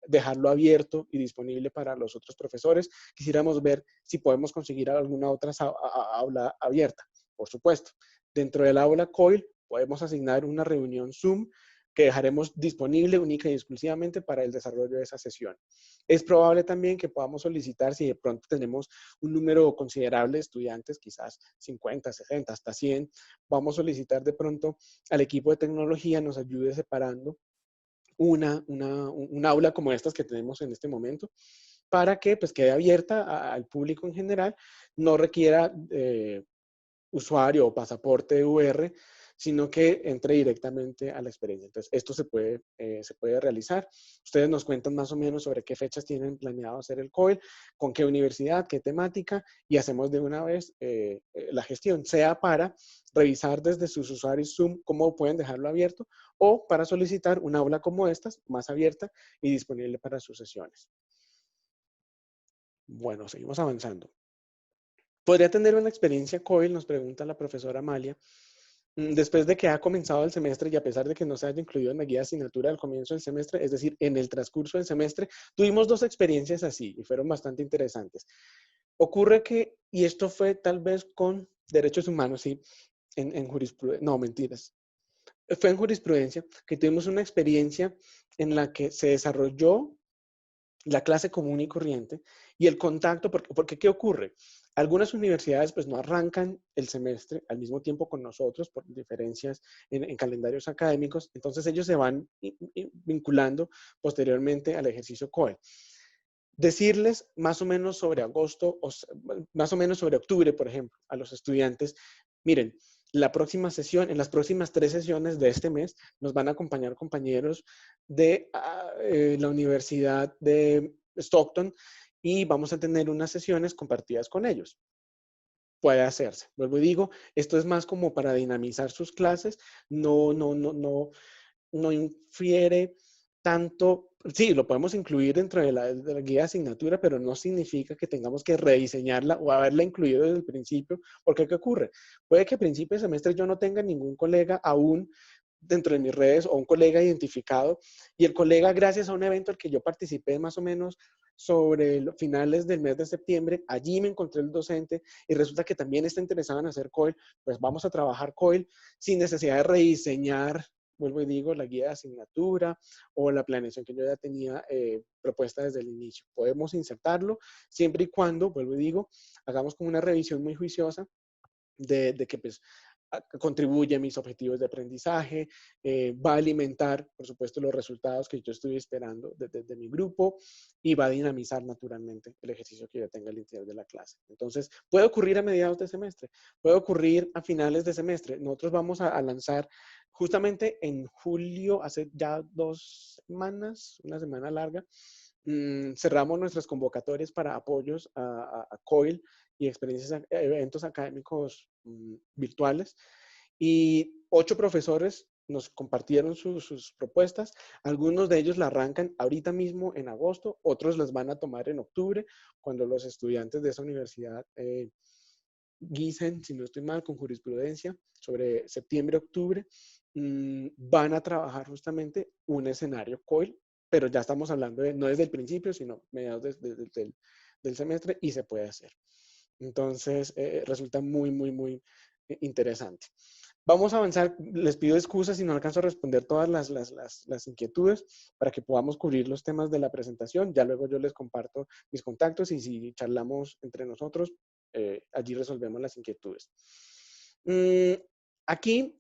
dejarlo abierto y disponible para los otros profesores. Quisiéramos ver si podemos conseguir alguna otra aula abierta, por supuesto. Dentro del aula COIL podemos asignar una reunión Zoom que dejaremos disponible única y exclusivamente para el desarrollo de esa sesión. Es probable también que podamos solicitar, si de pronto tenemos un número considerable de estudiantes, quizás 50, 60, hasta 100, vamos a solicitar de pronto al equipo de tecnología nos ayude separando un aula como estas que tenemos en este momento, para que pues, quede abierta al público en general, no requiera usuario o pasaporte VR, sino que entre directamente a la experiencia. Entonces, esto se puede realizar. Ustedes nos cuentan más o menos sobre qué fechas tienen planeado hacer el COIL, con qué universidad, qué temática, y hacemos de una vez la gestión, sea para revisar desde sus usuarios Zoom cómo pueden dejarlo abierto, o para solicitar una aula como estas, más abierta y disponible para sus sesiones. Bueno, seguimos avanzando. ¿Podría tener una experiencia COIL? Nos pregunta la profesora Amalia. Después de que ha comenzado el semestre y a pesar de que no se haya incluido en la guía de asignatura al comienzo del semestre, es decir, en el transcurso del semestre, tuvimos dos experiencias así y fueron bastante interesantes. Ocurre que, y esto fue tal vez con derechos humanos, sí, en jurisprudencia, no, mentiras. Fue en jurisprudencia que tuvimos una experiencia en la que se desarrolló la clase común y corriente y el contacto, porque ¿qué ocurre? Algunas universidades pues no arrancan el semestre al mismo tiempo con nosotros por diferencias en calendarios académicos, entonces ellos se van vinculando posteriormente al ejercicio COE. Decirles más o menos sobre agosto, o más o menos sobre octubre, por ejemplo, a los estudiantes, miren, la próxima sesión, en las próximas 3 sesiones de este mes, nos van a acompañar compañeros de la Universidad de Stockton y vamos a tener unas sesiones compartidas con ellos. Puede hacerse. Vuelvo y digo, esto es más como para dinamizar sus clases, no infiere tanto, sí, lo podemos incluir dentro de la guía de asignatura, pero no significa que tengamos que rediseñarla o haberla incluido desde el principio, porque ¿qué ocurre? Puede que a principio de semestre yo no tenga ningún colega aún dentro de mis redes o un colega identificado, y el colega, gracias a un evento al que yo participé más o menos sobre los finales del mes de septiembre, allí me encontré el docente y resulta que también está interesado en hacer COIL, pues vamos a trabajar COIL sin necesidad de rediseñar, vuelvo y digo, la guía de asignatura o la planeación que yo ya tenía propuesta desde el inicio. Podemos insertarlo siempre y cuando, vuelvo y digo, hagamos como una revisión muy juiciosa de que pues contribuye a mis objetivos de aprendizaje, va a alimentar, por supuesto, los resultados que yo estoy esperando de mi grupo y va a dinamizar naturalmente el ejercicio que yo tenga al interior de la clase. Entonces, puede ocurrir a mediados de semestre, puede ocurrir a finales de semestre. Nosotros vamos a lanzar justamente en julio, hace ya 2 semanas, una semana larga, cerramos nuestras convocatorias para apoyos a COIL y experiencias, eventos académicos virtuales. Y 8 profesores nos compartieron sus propuestas. Algunos de ellos la arrancan ahorita mismo en agosto, otros las van a tomar en octubre, cuando los estudiantes de esa universidad guisen, si no estoy mal, con jurisprudencia sobre septiembre-octubre, van a trabajar justamente un escenario COIL, pero ya estamos hablando de, no desde el principio, sino mediados del semestre y se puede hacer. Entonces, resulta muy, muy, muy interesante. Vamos a avanzar. Les pido excusas si no alcanzo a responder todas las inquietudes para que podamos cubrir los temas de la presentación. Ya luego yo les comparto mis contactos y si charlamos entre nosotros, allí resolvemos las inquietudes. Aquí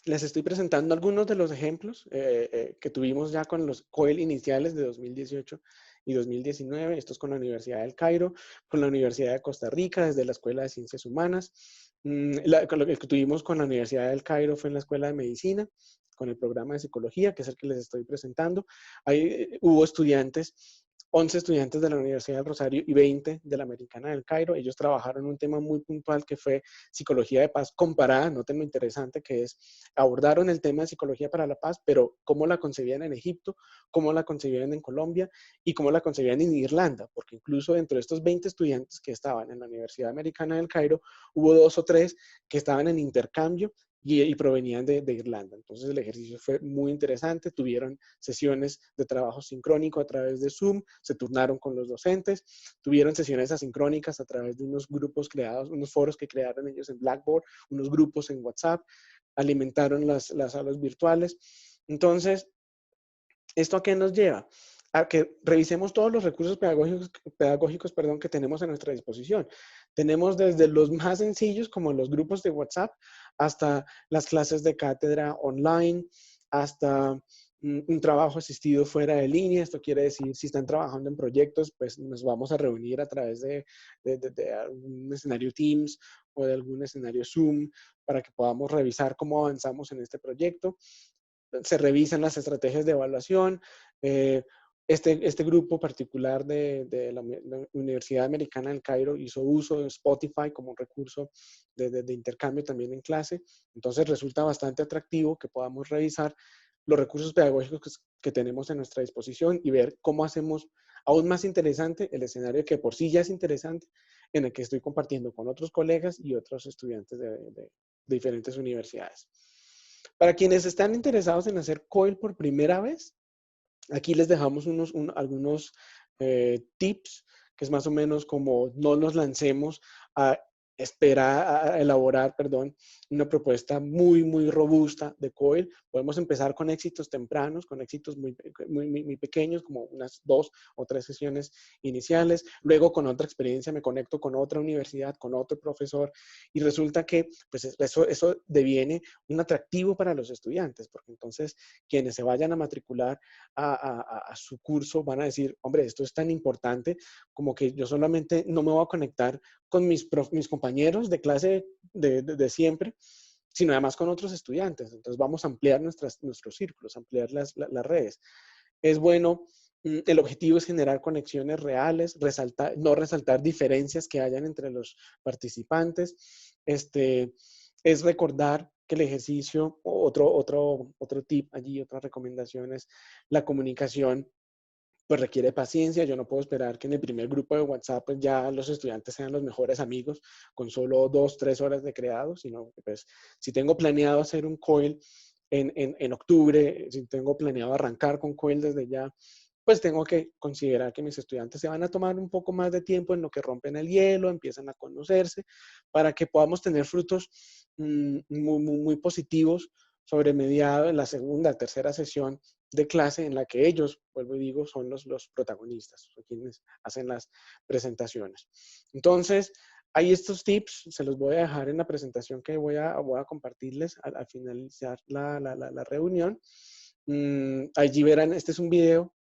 les estoy presentando algunos de los ejemplos que tuvimos ya con los COIL iniciales de 2018 y 2019. Esto es con la Universidad del Cairo, con la Universidad de Costa Rica, desde la Escuela de Ciencias Humanas. Lo que tuvimos con la Universidad del Cairo fue en la Escuela de Medicina, con el programa de Psicología, que es el que les estoy presentando. Ahí hubo estudiantes, 11 estudiantes de la Universidad del Rosario y 20 de la Americana del Cairo. Ellos trabajaron un tema muy puntual que fue psicología de paz comparada, noten lo interesante que es, abordaron el tema de psicología para la paz, pero cómo la concebían en Egipto, cómo la concebían en Colombia y cómo la concebían en Irlanda, porque incluso dentro de estos 20 estudiantes que estaban en la Universidad Americana del Cairo, hubo 2 o 3 que estaban en intercambio y provenían de Irlanda. Entonces el ejercicio fue muy interesante, tuvieron sesiones de trabajo sincrónico a través de Zoom, se turnaron con los docentes, tuvieron sesiones asincrónicas a través de unos grupos creados, unos foros que crearon ellos en Blackboard, unos grupos en WhatsApp, alimentaron las aulas virtuales. Entonces, ¿esto a qué nos lleva? A que revisemos todos los recursos pedagógicos que tenemos a nuestra disposición. Tenemos desde los más sencillos, como los grupos de WhatsApp, hasta las clases de cátedra online, hasta un trabajo asistido fuera de línea. Esto quiere decir, si están trabajando en proyectos, pues nos vamos a reunir a través de algún escenario Teams o de algún escenario Zoom para que podamos revisar cómo avanzamos en este proyecto. Se revisan las estrategias de evaluación. Este grupo particular de la Universidad Americana del Cairo hizo uso de Spotify como un recurso de intercambio también en clase. Entonces resulta bastante atractivo que podamos revisar los recursos pedagógicos que tenemos a nuestra disposición y ver cómo hacemos aún más interesante el escenario que por sí ya es interesante, en el que estoy compartiendo con otros colegas y otros estudiantes de diferentes universidades. Para quienes están interesados en hacer COIL por primera vez, aquí les dejamos algunos tips, que es más o menos como no nos lancemos a a elaborar, perdón, una propuesta muy, muy robusta de COIL. Podemos empezar con éxitos tempranos, con éxitos muy pequeños, como unas 2 o 3 sesiones iniciales. Luego, con otra experiencia, me conecto con otra universidad, con otro profesor, y resulta que pues, eso deviene un atractivo para los estudiantes, porque entonces quienes se vayan a matricular a su curso van a decir, hombre, esto es tan importante como que yo solamente no me voy a conectar con mis compañeros de clase de siempre, sino además con otros estudiantes. Entonces vamos a ampliar nuestros círculos, ampliar las redes. Es bueno, el objetivo es generar conexiones reales, no resaltar diferencias que hayan entre los participantes. Es recordar que el ejercicio, otro tip allí, otra recomendación es la comunicación, pues requiere paciencia. Yo no puedo esperar que en el primer grupo de WhatsApp pues ya los estudiantes sean los mejores amigos con solo 2, 3 horas de creado, sino que pues si tengo planeado hacer un COIL en octubre, si tengo planeado arrancar con COIL desde ya, pues tengo que considerar que mis estudiantes se van a tomar un poco más de tiempo en lo que rompen el hielo, empiezan a conocerse, para que podamos tener frutos muy positivos sobre mediado en la segunda, tercera sesión de clase en la que ellos, vuelvo y digo, son los protagonistas, son quienes hacen las presentaciones. Entonces, hay estos tips, se los voy a dejar en la presentación que voy a compartirles al finalizar la reunión. Allí verán, este es un video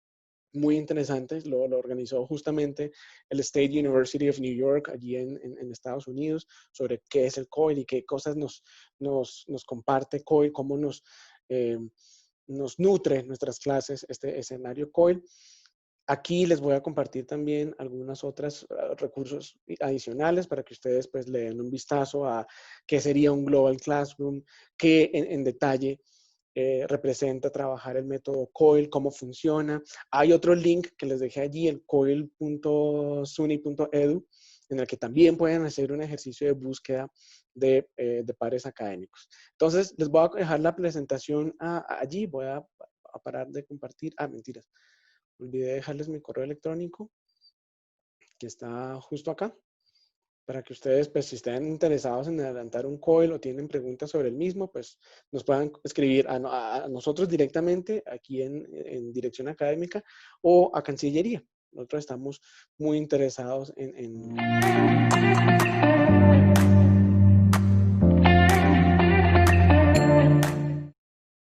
muy interesante, lo organizó justamente el State University of New York, allí en Estados Unidos, sobre qué es el COIL y qué cosas nos comparte COIL, cómo nos nutre nuestras clases este escenario COIL. Aquí les voy a compartir también algunos otros recursos adicionales para que ustedes pues le den un vistazo a qué sería un Global Classroom, qué en detalle representa trabajar el método COIL, cómo funciona. Hay otro link que les dejé allí, el coil.suny.edu, en el que también pueden hacer un ejercicio de búsqueda de pares académicos. Entonces, les voy a dejar la presentación allí. Voy a parar de compartir. Mentiras. Olvidé dejarles mi correo electrónico, que está justo acá, para que ustedes, pues, si están interesados en adelantar un COIL o tienen preguntas sobre el mismo, pues, nos puedan escribir a nosotros directamente aquí en Dirección Académica o a Cancillería. Nosotros estamos muy interesados en